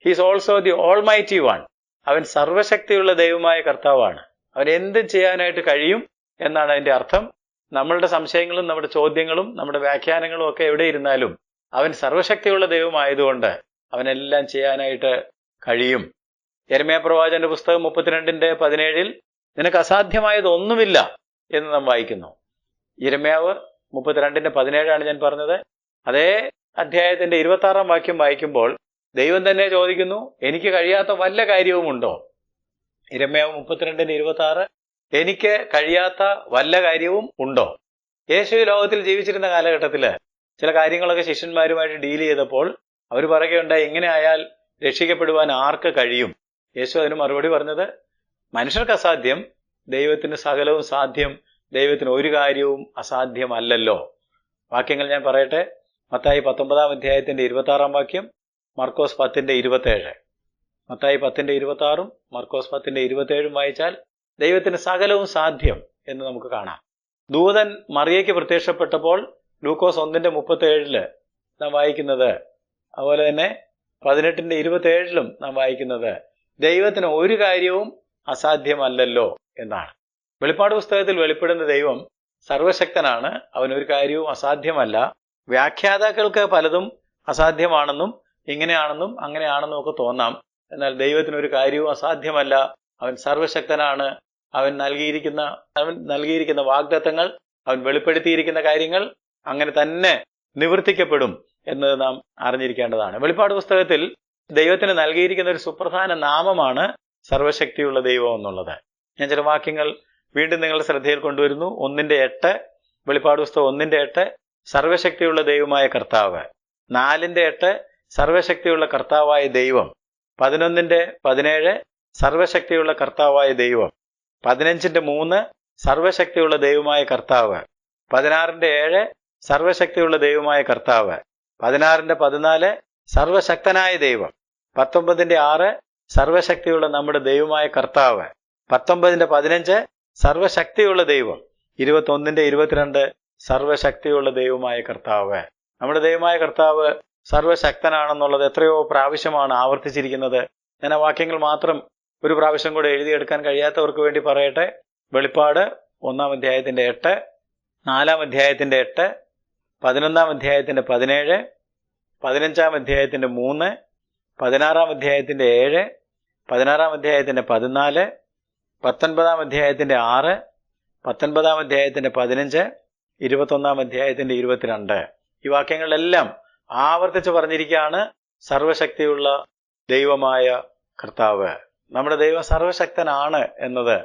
he's also the almighty one. അവൻ സർവശക്തിയുള്ള ദൈവമായ കർത്താവാണ്. അവൻ എന്തും ചെയ്യാനായിട്ട് കഴിയും എന്നാണ് അതിന്റെ അർത്ഥം. നമ്മളുടെ സംശയങ്ങളും നമ്മുടെ ചോദ്യങ്ങളും നമ്മുടെ വ്യാഖ്യാനങ്ങളും ഒക്കെ എവിടെ ഇരുന്നാലും അവൻ സർവശക്തിയുള്ള ദൈവമായതുകൊണ്ട് അവനെല്ലാം ചെയ്യാനായിട്ട് കഴിയും. യെരമ്യാ പ്രവാചകന്റെ പുസ്തകം 32:17 നിനക്ക് അസാധ്യമായതൊന്നുമില്ല എന്ന് നാം വായിക്കുന്നു. യിരെമ്യാവ് 32:17 ഞാൻ പറഞ്ഞത്. അതേ അധ്യായത്തിന്റെ 26-ാം വാക്യം വായിക്കുമ്പോൾ ദൈവം തന്നെ ചോദിക്കുന്നു, എനിക്ക് കഴിയാത്ത വല്ല കാര്യവുമുണ്ടോ? യിരെമ്യാവ് 32:26 എനിക്ക് കഴിയാത്ത വല്ല കാര്യവും ഉണ്ടോ? യേശു ലോകത്തിൽ ജീവിച്ചിരുന്ന കാലഘട്ടത്തിൽ ചില കാര്യങ്ങളൊക്കെ ശിഷ്യന്മാരുമായിട്ട് ഡീൽ ചെയ്തപ്പോൾ അവർ പറയുകയുണ്ടായി, ഇങ്ങനെ ആയാൽ രക്ഷിക്കപ്പെടുവാൻ ആർക്ക് കഴിയും? യേശു അതിന് മറുപടി പറഞ്ഞത്, മനുഷ്യർക്ക് അസാധ്യം, ദൈവത്തിന് സകലവും സാധ്യം, ദൈവത്തിന് ഒരു കാര്യവും അസാധ്യമല്ലല്ലോ. വാക്യങ്ങൾ ഞാൻ പറയട്ടെ. മത്തായി 19-ാം അധ്യായത്തിന്റെ 26-ാം വാക്യം, മർക്കോസ് 10:27. മത്തായി 10:26 മർക്കോസ് 10:27 വായിച്ചാൽ ദൈവത്തിന് സകലവും സാധ്യം എന്ന് നമുക്ക് കാണാം. ദൂതൻ മറിയയ്ക്ക് പ്രത്യക്ഷപ്പെട്ടപ്പോൾ ലൂക്കോസ് 1:37 നാം വായിക്കുന്നത്, അതുപോലെ തന്നെ 18:27 നാം വായിക്കുന്നത് ദൈവത്തിന് ഒരു കാര്യവും അസാധ്യമല്ലല്ലോ എന്നാണ്. വെളിപ്പാട് പുസ്തകത്തിൽ വെളിപ്പെടുന്ന ദൈവം സർവശക്തനാണ്, അവനൊരു കാര്യവും അസാധ്യമല്ല. വ്യാഖ്യാതാക്കൾക്ക് പലതും അസാധ്യമാണെന്നും ഇങ്ങനെയാണെന്നും അങ്ങനെയാണെന്നും ഒക്കെ തോന്നാം. എന്നാൽ ദൈവത്തിന് ഒരു കാര്യവും അസാധ്യമല്ല. അവൻ സർവശക്തനാണ്. അവൻ നൽകിയിരിക്കുന്ന വാഗ്ദത്തങ്ങൾ, അവൻ വെളിപ്പെടുത്തിയിരിക്കുന്ന കാര്യങ്ങൾ അങ്ങനെ തന്നെ നിവർത്തിക്കപ്പെടും എന്നത് നാം അറിഞ്ഞിരിക്കേണ്ടതാണ്. വെളിപ്പാട് പുസ്തകത്തിൽ ദൈവത്തിന് നൽകിയിരിക്കുന്ന ഒരു സുപ്രധാന നാമമാണ് സർവശക്തിയുള്ള ദൈവം എന്നുള്ളത്. ഞാൻ ചില വാക്യങ്ങൾ വീണ്ടും നിങ്ങളുടെ ശ്രദ്ധയിൽ കൊണ്ടുവരുന്നു. 1:8 വെളിപ്പാട് പുസ്തകം 1:8 സർവശക്തിയുള്ള ദൈവമായ കർത്താവ്. 4:8 സർവശക്തിയുള്ള കർത്താവായ ദൈവം. 11:17 സർവശക്തിയുള്ള കർത്താവായ ദൈവം. 15:3 സർവശക്തിയുള്ള ദൈവമായ കർത്താവ്. 16:7 സർവശക്തിയുള്ള ദൈവമായ കർത്താവ്. 16:14 സർവശക്തനായ ദൈവം. 19:6 സർവശക്തിയുള്ള നമ്മുടെ ദൈവമായ കർത്താവ്. 19:15 സർവശക്തിയുള്ള ദൈവം. 21:22 സർവശക്തിയുള്ള ദൈവമായ കർത്താവ്. നമ്മുടെ ദൈവമായ കർത്താവ് സർവശക്തനാണെന്നുള്ളത് എത്രയോ പ്രാവശ്യമാണ് ആവർത്തിച്ചിരിക്കുന്നത്. ഞാൻ ആ വാക്യങ്ങൾ മാത്രം ഒരു പ്രാവശ്യം കൂടെ എഴുതിയെടുക്കാൻ കഴിയാത്തവർക്ക് വേണ്ടി പറയട്ടെ. വെളിപ്പാട് 1-8, 4-8, 11-17, 15-3, 16-7, 16-14, 19-6, 19-15, 21-22 ഈ വാക്യങ്ങളിലെല്ലാം ആവർത്തിച്ച് പറഞ്ഞിരിക്കുകയാണ് സർവശക്തിയുള്ള ദൈവമായ കർത്താവ്. നമ്മുടെ ദൈവം സർവശക്തനാണ് എന്നത്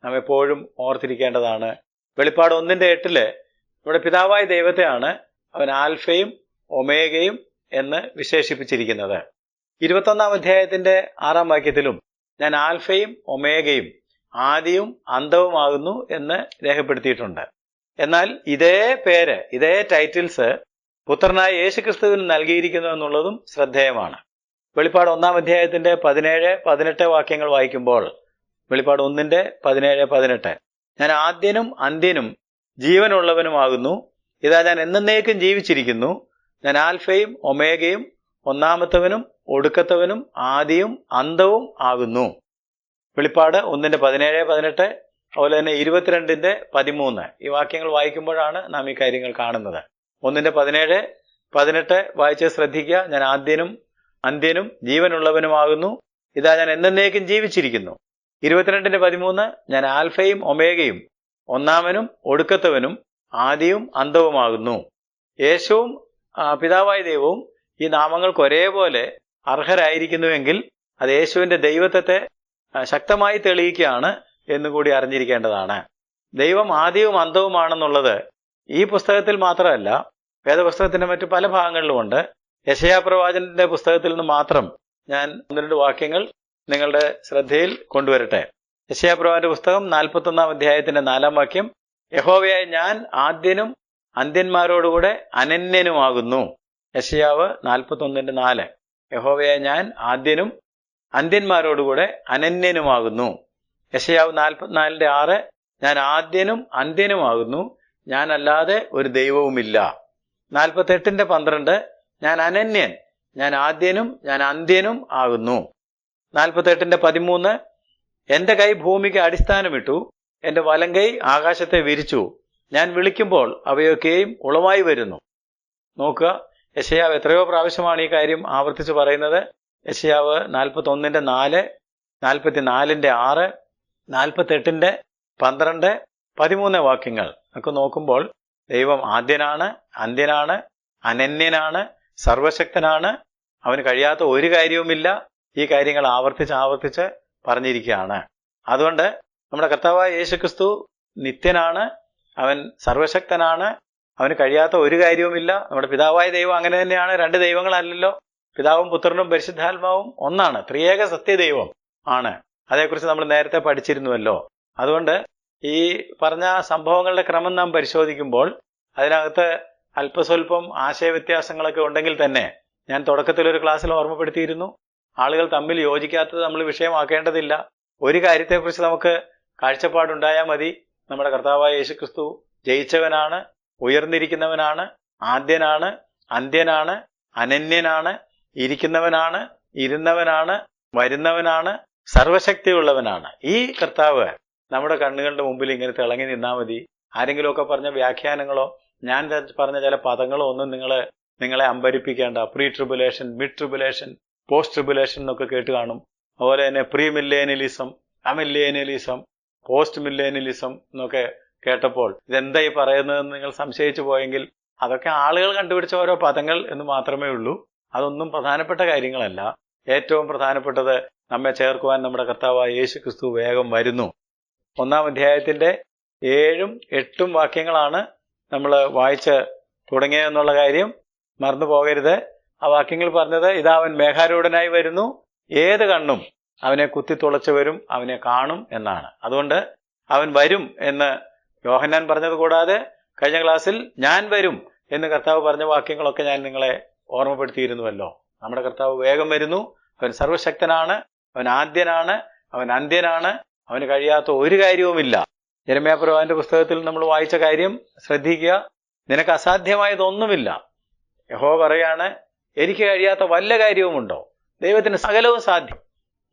നാം എപ്പോഴും ഓർത്തിരിക്കേണ്ടതാണ്. വെളിപ്പാട് 1:8 നമ്മുടെ പിതാവായ ദൈവത്തെയാണ് അവൻ ആൽഫയും ഒമേഗയും എന്ന് വിശേഷിപ്പിച്ചിരിക്കുന്നത്. 21-6 വാക്യത്തിലും ഞാൻ ആൽഫയും ഒമേഗയും ആദിയും അന്തവുമാകുന്നു എന്ന് രേഖപ്പെടുത്തിയിട്ടുണ്ട്. എന്നാൽ ഇതേ പേര്, ഇതേ ടൈറ്റിൽസ് പുത്രനായ യേശുക്രിസ്തുവിന് നൽകിയിരിക്കുന്നു എന്നുള്ളതും ശ്രദ്ധേയമാണ്. വെളിപ്പാട് 1-17, 17, 18 വാക്യങ്ങൾ വായിക്കുമ്പോൾ വെളിപ്പാട് 1:17, 18 ഞാൻ ആദ്യനും അന്ത്യനും ജീവനുള്ളവനുമാകുന്നു. ഇതാ ഞാൻ എന്നേക്കും ജീവിച്ചിരിക്കുന്നു. ഞാൻ ആൽഫയും ഒമേഗയും ഒന്നാമത്തവനും ഒടുക്കത്തവനും ആദിയും അന്തവും ആകുന്നു. വെളിപ്പാട് 1:17, 18 അതുപോലെ തന്നെ 22:13 ഈ വാക്യങ്ങൾ വായിക്കുമ്പോഴാണ് നാം ഈ കാര്യങ്ങൾ കാണുന്നത്. 1:17, 18 വായിച്ച് ശ്രദ്ധിക്കുക. ഞാൻ ആദ്യനും അന്ത്യനും ജീവനുള്ളവനുമാകുന്നു. ഇതാ ഞാൻ എന്നേക്കും ജീവിച്ചിരിക്കുന്നു. 22:13 ഞാൻ ആൽഫയും ഒമേഗയും ഒന്നാമനും ഒടുക്കത്തവനും ആദിയും അന്തവുമാകുന്നു. യേശുവും പിതാവായ ദൈവവും ഈ നാമങ്ങൾക്ക് ഒരേപോലെ അർഹരായിരിക്കുന്നുവെങ്കിൽ അത് യേശുവിന്റെ ദൈവത്വത്തെ ശക്തമായി തെളിയിക്കുകയാണ് എന്നുകൂടി അറിഞ്ഞിരിക്കേണ്ടതാണ്. ദൈവം ആദിയും അന്തവുമാണെന്നുള്ളത് ഈ പുസ്തകത്തിൽ മാത്രമല്ല, വേദപുസ്തകത്തിന്റെ മറ്റു പല ഭാഗങ്ങളിലുമുണ്ട്. യെശയ്യാ പ്രവാചകന്റെ പുസ്തകത്തിൽ നിന്ന് മാത്രം ഞാൻ 1-2 വാക്യങ്ങൾ നിങ്ങളുടെ ശ്രദ്ധയിൽ കൊണ്ടുവരട്ടെ. യെശയ്യാ പ്രവാചകന്റെ പുസ്തകം 41-4 വാക്യം യഹോവയായ ഞാൻ ആദ്യനും അന്ത്യന്മാരോടുകൂടെ അനന്യനുമാകുന്നു. യെശയ്യാവ് 41:4 യഹോവയായ ഞാൻ ആദ്യനും അന്ത്യന്മാരോടുകൂടെ അനന്യനുമാകുന്നു. യെശയ്യാവ് 44:6 ഞാൻ ആദ്യനും അന്ത്യനുമാകുന്നു, ഞാൻ അല്ലാതെ ഒരു ദൈവവുമില്ല. 48:12 ഞാൻ അനന്യൻ, ഞാൻ ആദ്യനും ഞാൻ അന്ത്യനും ആകുന്നു. 48:13 എന്റെ കൈ ഭൂമിക്ക് അടിസ്ഥാനമിട്ടു, എന്റെ വലങ്കൈ ആകാശത്തെ വിരിച്ചു, ഞാൻ വിളിക്കുമ്പോൾ അവയൊക്കെയും ഉളവായി വരുന്നു. നോക്കുക, യെശയ്യാവ് എത്രയോ പ്രാവശ്യമാണ് ഈ കാര്യം ആവർത്തിച്ച് പറയുന്നത്. യെശയ്യാവ് 41:4, 44:6, 48:12, 13 വാക്യങ്ങൾ ഒക്കെ നോക്കുമ്പോൾ ദൈവം ആദ്യനാണ്, അന്ത്യനാണ്, അനന്യനാണ്, സർവശക്തനാണ്, അവന് കഴിയാത്ത ഒരു കാര്യവുമില്ല. ഈ കാര്യങ്ങൾ ആവർത്തിച്ച് പറഞ്ഞിരിക്കുകയാണ്. അതുകൊണ്ട് നമ്മുടെ കർത്താവായ യേശുക്രിസ്തു നിത്യനാണ്, അവൻ സർവശക്തനാണ്, അവന് കഴിയാത്ത ഒരു കാര്യവുമില്ല. നമ്മുടെ പിതാവായ ദൈവം അങ്ങനെ തന്നെയാണ്. 2 ദൈവങ്ങളല്ലല്ലോ, പിതാവും പുത്രനും പരിശുദ്ധാത്മാവും ഒന്നാണ്, ത്രിയേക സത്യദൈവം ആണ്. അതേക്കുറിച്ച് നമ്മൾ നേരത്തെ പഠിച്ചിരുന്നുവല്ലോ. അതുകൊണ്ട് ഈ പറഞ്ഞ സംഭവങ്ങളുടെ ക്രമം നാം പരിശോധിക്കുമ്പോൾ അതിനകത്ത് അല്പസ്വല്പം ആശയവ്യത്യാസങ്ങളൊക്കെ ഉണ്ടെങ്കിൽ തന്നെ ഞാൻ തുടക്കത്തിൽ ഒരു ക്ലാസ്സിൽ ഓർമ്മപ്പെടുത്തിയിരുന്നു, ആളുകൾ തമ്മിൽ യോജിക്കാത്തത് നമ്മൾ വിഷയമാക്കേണ്ടതില്ല. ഒരു കാര്യത്തെക്കുറിച്ച് നമുക്ക് കാഴ്ചപ്പാടുണ്ടായാൽ മതി. നമ്മുടെ കർത്താവായ യേശുക്രിസ്തു ജയിച്ചവനാണ്, ഉയർന്നിരിക്കുന്നവനാണ്, ആദ്യനാണ്, അന്ത്യനാണ്, അനന്യനാണ്, ഇരിക്കുന്നവനാണ്, ഇരുന്നവനാണ്, വരുന്നവനാണ്, സർവശക്തിയുള്ളവനാണ്. ഈ കർത്താവ് നമ്മുടെ കണ്ണുകളുടെ മുമ്പിൽ ഇങ്ങനെ തിളങ്ങി നിന്നാൽ മതി. ആരെങ്കിലുമൊക്കെ പറഞ്ഞ വ്യാഖ്യാനങ്ങളോ ഞാൻ പറഞ്ഞ ചില പദങ്ങളോ ഒന്നും നിങ്ങളെ അമ്പരിപ്പിക്കേണ്ട. Pre tribulation, mid tribulation, post tribulation എന്നൊക്കെ കേട്ട് കാണും. അതുപോലെ തന്നെ പ്രീ മില്ലേനിയലിസം, അമില്ലേനിയലിസം, പോസ്റ്റ് മില്ലേനിയലിസം എന്നൊക്കെ കേട്ടപ്പോൾ ഇതെന്താ ഈ പറയുന്നതെന്ന് നിങ്ങൾ സംശയിച്ചു പോയെങ്കിൽ അതൊക്കെ ആളുകൾ കണ്ടുപിടിച്ച ഓരോ പദങ്ങൾ എന്ന് മാത്രമേ ഉള്ളൂ. അതൊന്നും പ്രധാനപ്പെട്ട കാര്യങ്ങളല്ല. ഏറ്റവും പ്രധാനപ്പെട്ടത് നമ്മെ ചേർക്കുവാൻ നമ്മുടെ കർത്താവായ യേശുക്രിസ്തു വേഗം വരുന്നു. 1-ാം അധ്യായത്തിന്റെ 7ഉം 8ഉം വാക്യങ്ങളാണ് നമ്മൾ വായിച്ച് തുടങ്ങിയതെന്നുള്ള കാര്യം മറന്നു പോകരുത്. ആ വാക്യങ്ങൾ പറഞ്ഞത് ഇതാ അവൻ മേഘാരൂഢനായി വരുന്നു, ഏത് കണ്ണും അവനെ കുത്തിത്തുളച്ചവരും അവനെ കാണും എന്നാണ്. അതുകൊണ്ട് അവൻ വരും എന്ന് യോഹന്നാൻ പറഞ്ഞത് കൂടാതെ കഴിഞ്ഞ ക്ലാസ്സിൽ ഞാൻ വരും, എന്ന് കർത്താവ് പറഞ്ഞ വാക്യങ്ങളൊക്കെ ഞാൻ നിങ്ങളെ ഓർമ്മപ്പെടുത്തിയിരുന്നുവല്ലോ. നമ്മുടെ കർത്താവ് വേഗം വരുന്നു. അവൻ സർവശക്തനാണ്, അവൻ ആദ്യനാണ്, അവൻ അന്ത്യനാണ്, അവന് കഴിയാത്ത ഒരു കാര്യവുമില്ല. യെരമ്യാപ്രവാചകന്റെ പുസ്തകത്തിൽ നമ്മൾ വായിച്ച കാര്യം ശ്രദ്ധിക്കുക. നിനക്ക് അസാധ്യമായതൊന്നുമില്ല. യഹോവ പറയാണ്, എനിക്ക് കഴിയാത്ത വല്ല കാര്യവുമുണ്ടോ? ദൈവത്തിന് സകലവും സാധ്യം.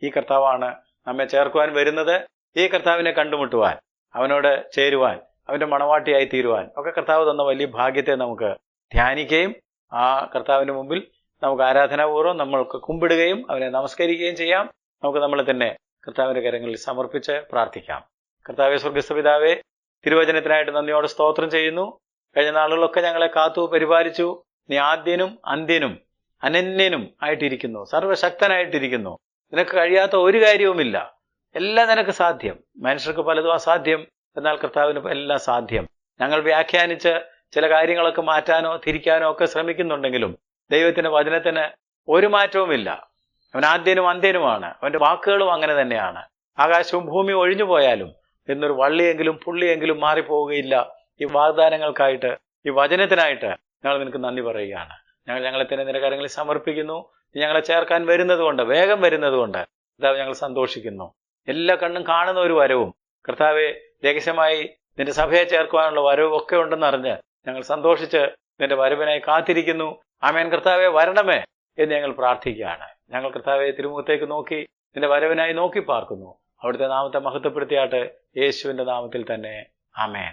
ഈ കർത്താവാണ് നമ്മെ ചേർക്കുവാൻ വരുന്നത്. ഈ കർത്താവിനെ കണ്ടുമുട്ടുവാൻ, അവനോട് ചേരുവാൻ, അവന്റെ മണവാട്ടിയായി തീരുവാൻ ഒക്കെ കർത്താവ് തന്ന വലിയ ഭാഗ്യത്തെ നമുക്ക് ധ്യാനിക്കുകയും ആ കർത്താവിന്റെ മുമ്പിൽ നമുക്ക് ആരാധനാപൂർവ്വം നമ്മൾക്ക് കുമ്പിടുകയും അവനെ നമസ്കരിക്കുകയും ചെയ്യാം. നമുക്ക് നമ്മളെ തന്നെ കർത്താവിന്റെ കരങ്ങളിൽ സമർപ്പിച്ച് പ്രാർത്ഥിക്കാം. കർത്താവേ, സ്വർഗ്ഗസ്ഥ പിതാവേ, തിരുവചനത്തിനായിട്ട് നന്ദിയോടെ സ്തോത്രം ചെയ്യുന്നു. കഴിഞ്ഞ നാളുകളൊക്കെ ഞങ്ങളെ കാത്തു പരിപാലിച്ചു. നീ ആദ്യനും അന്ത്യനും അനന്യനും ആയിട്ടിരിക്കുന്നു, സർവശക്തനായിട്ടിരിക്കുന്നു. നിനക്ക് കഴിയാത്ത ഒരു കാര്യവുമില്ല. എല്ലാം നിനക്ക് സാധ്യം. മനുഷ്യർക്ക് പലതും അസാധ്യം, എന്നാൽ കർത്താവിന് എല്ലാം സാധ്യം. ഞങ്ങൾ വ്യാഖ്യാനിച്ച് ചില കാര്യങ്ങളൊക്കെ മാറ്റാനോ തിരിക്കാനോ ഒക്കെ ശ്രമിക്കുന്നുണ്ടെങ്കിലും ദൈവത്തിന്റെ വചനത്തിന് ഒരു മാറ്റവുമില്ല. അവൻ ആദ്യനും അന്ത്യനുമാണ്. അവന്റെ വാക്കുകളും അങ്ങനെ തന്നെയാണ്. ആകാശവും ഭൂമിയും ഒഴിഞ്ഞു പോയാലും എന്നൊരു വള്ളിയെങ്കിലും പുള്ളിയെങ്കിലും മാറിപ്പോവുകയില്ല. ഈ വാഗ്ദാനങ്ങൾക്കായിട്ട്, ഈ വചനത്തിനായിട്ട് ഞങ്ങൾ നിനക്ക് നന്ദി പറയുകയാണ്. ഞങ്ങളെ തന്നെ നിന്റെ കാര്യങ്ങളിൽ സമർപ്പിക്കുന്നു. നീ ഞങ്ങളെ ചേർക്കാൻ വരുന്നത് കൊണ്ട്, വേഗം വരുന്നത് കൊണ്ട് കർത്താവ് ഞങ്ങൾ സന്തോഷിക്കുന്നു. എല്ലാ കണ്ണും കാണുന്ന ഒരു വരവും കർത്താവെ, രഹസ്യമായി നിന്റെ സഭയെ ചേർക്കുവാനുള്ള വരവും ഒക്കെ ഉണ്ടെന്നറിഞ്ഞ് ഞങ്ങൾ സന്തോഷിച്ച് നിന്റെ വരവിനായി കാത്തിരിക്കുന്നു. ആമേൻ. കർത്താവെ, വരണമേ എന്ന് ഞങ്ങൾ പ്രാർത്ഥിക്കുകയാണ്. ഞങ്ങൾ കർത്താവെ തിരുമുഖത്തേക്ക് നോക്കി നിന്റെ വരവിനായി നോക്കി പാർക്കുന്നു. അവിടുത്തെ നാമത്തെ മഹത്വപ്പെടുത്തിയാട്ടെ. യേശുവിന്റെ നാമത്തിൽ തന്നെ. ആമേൻ.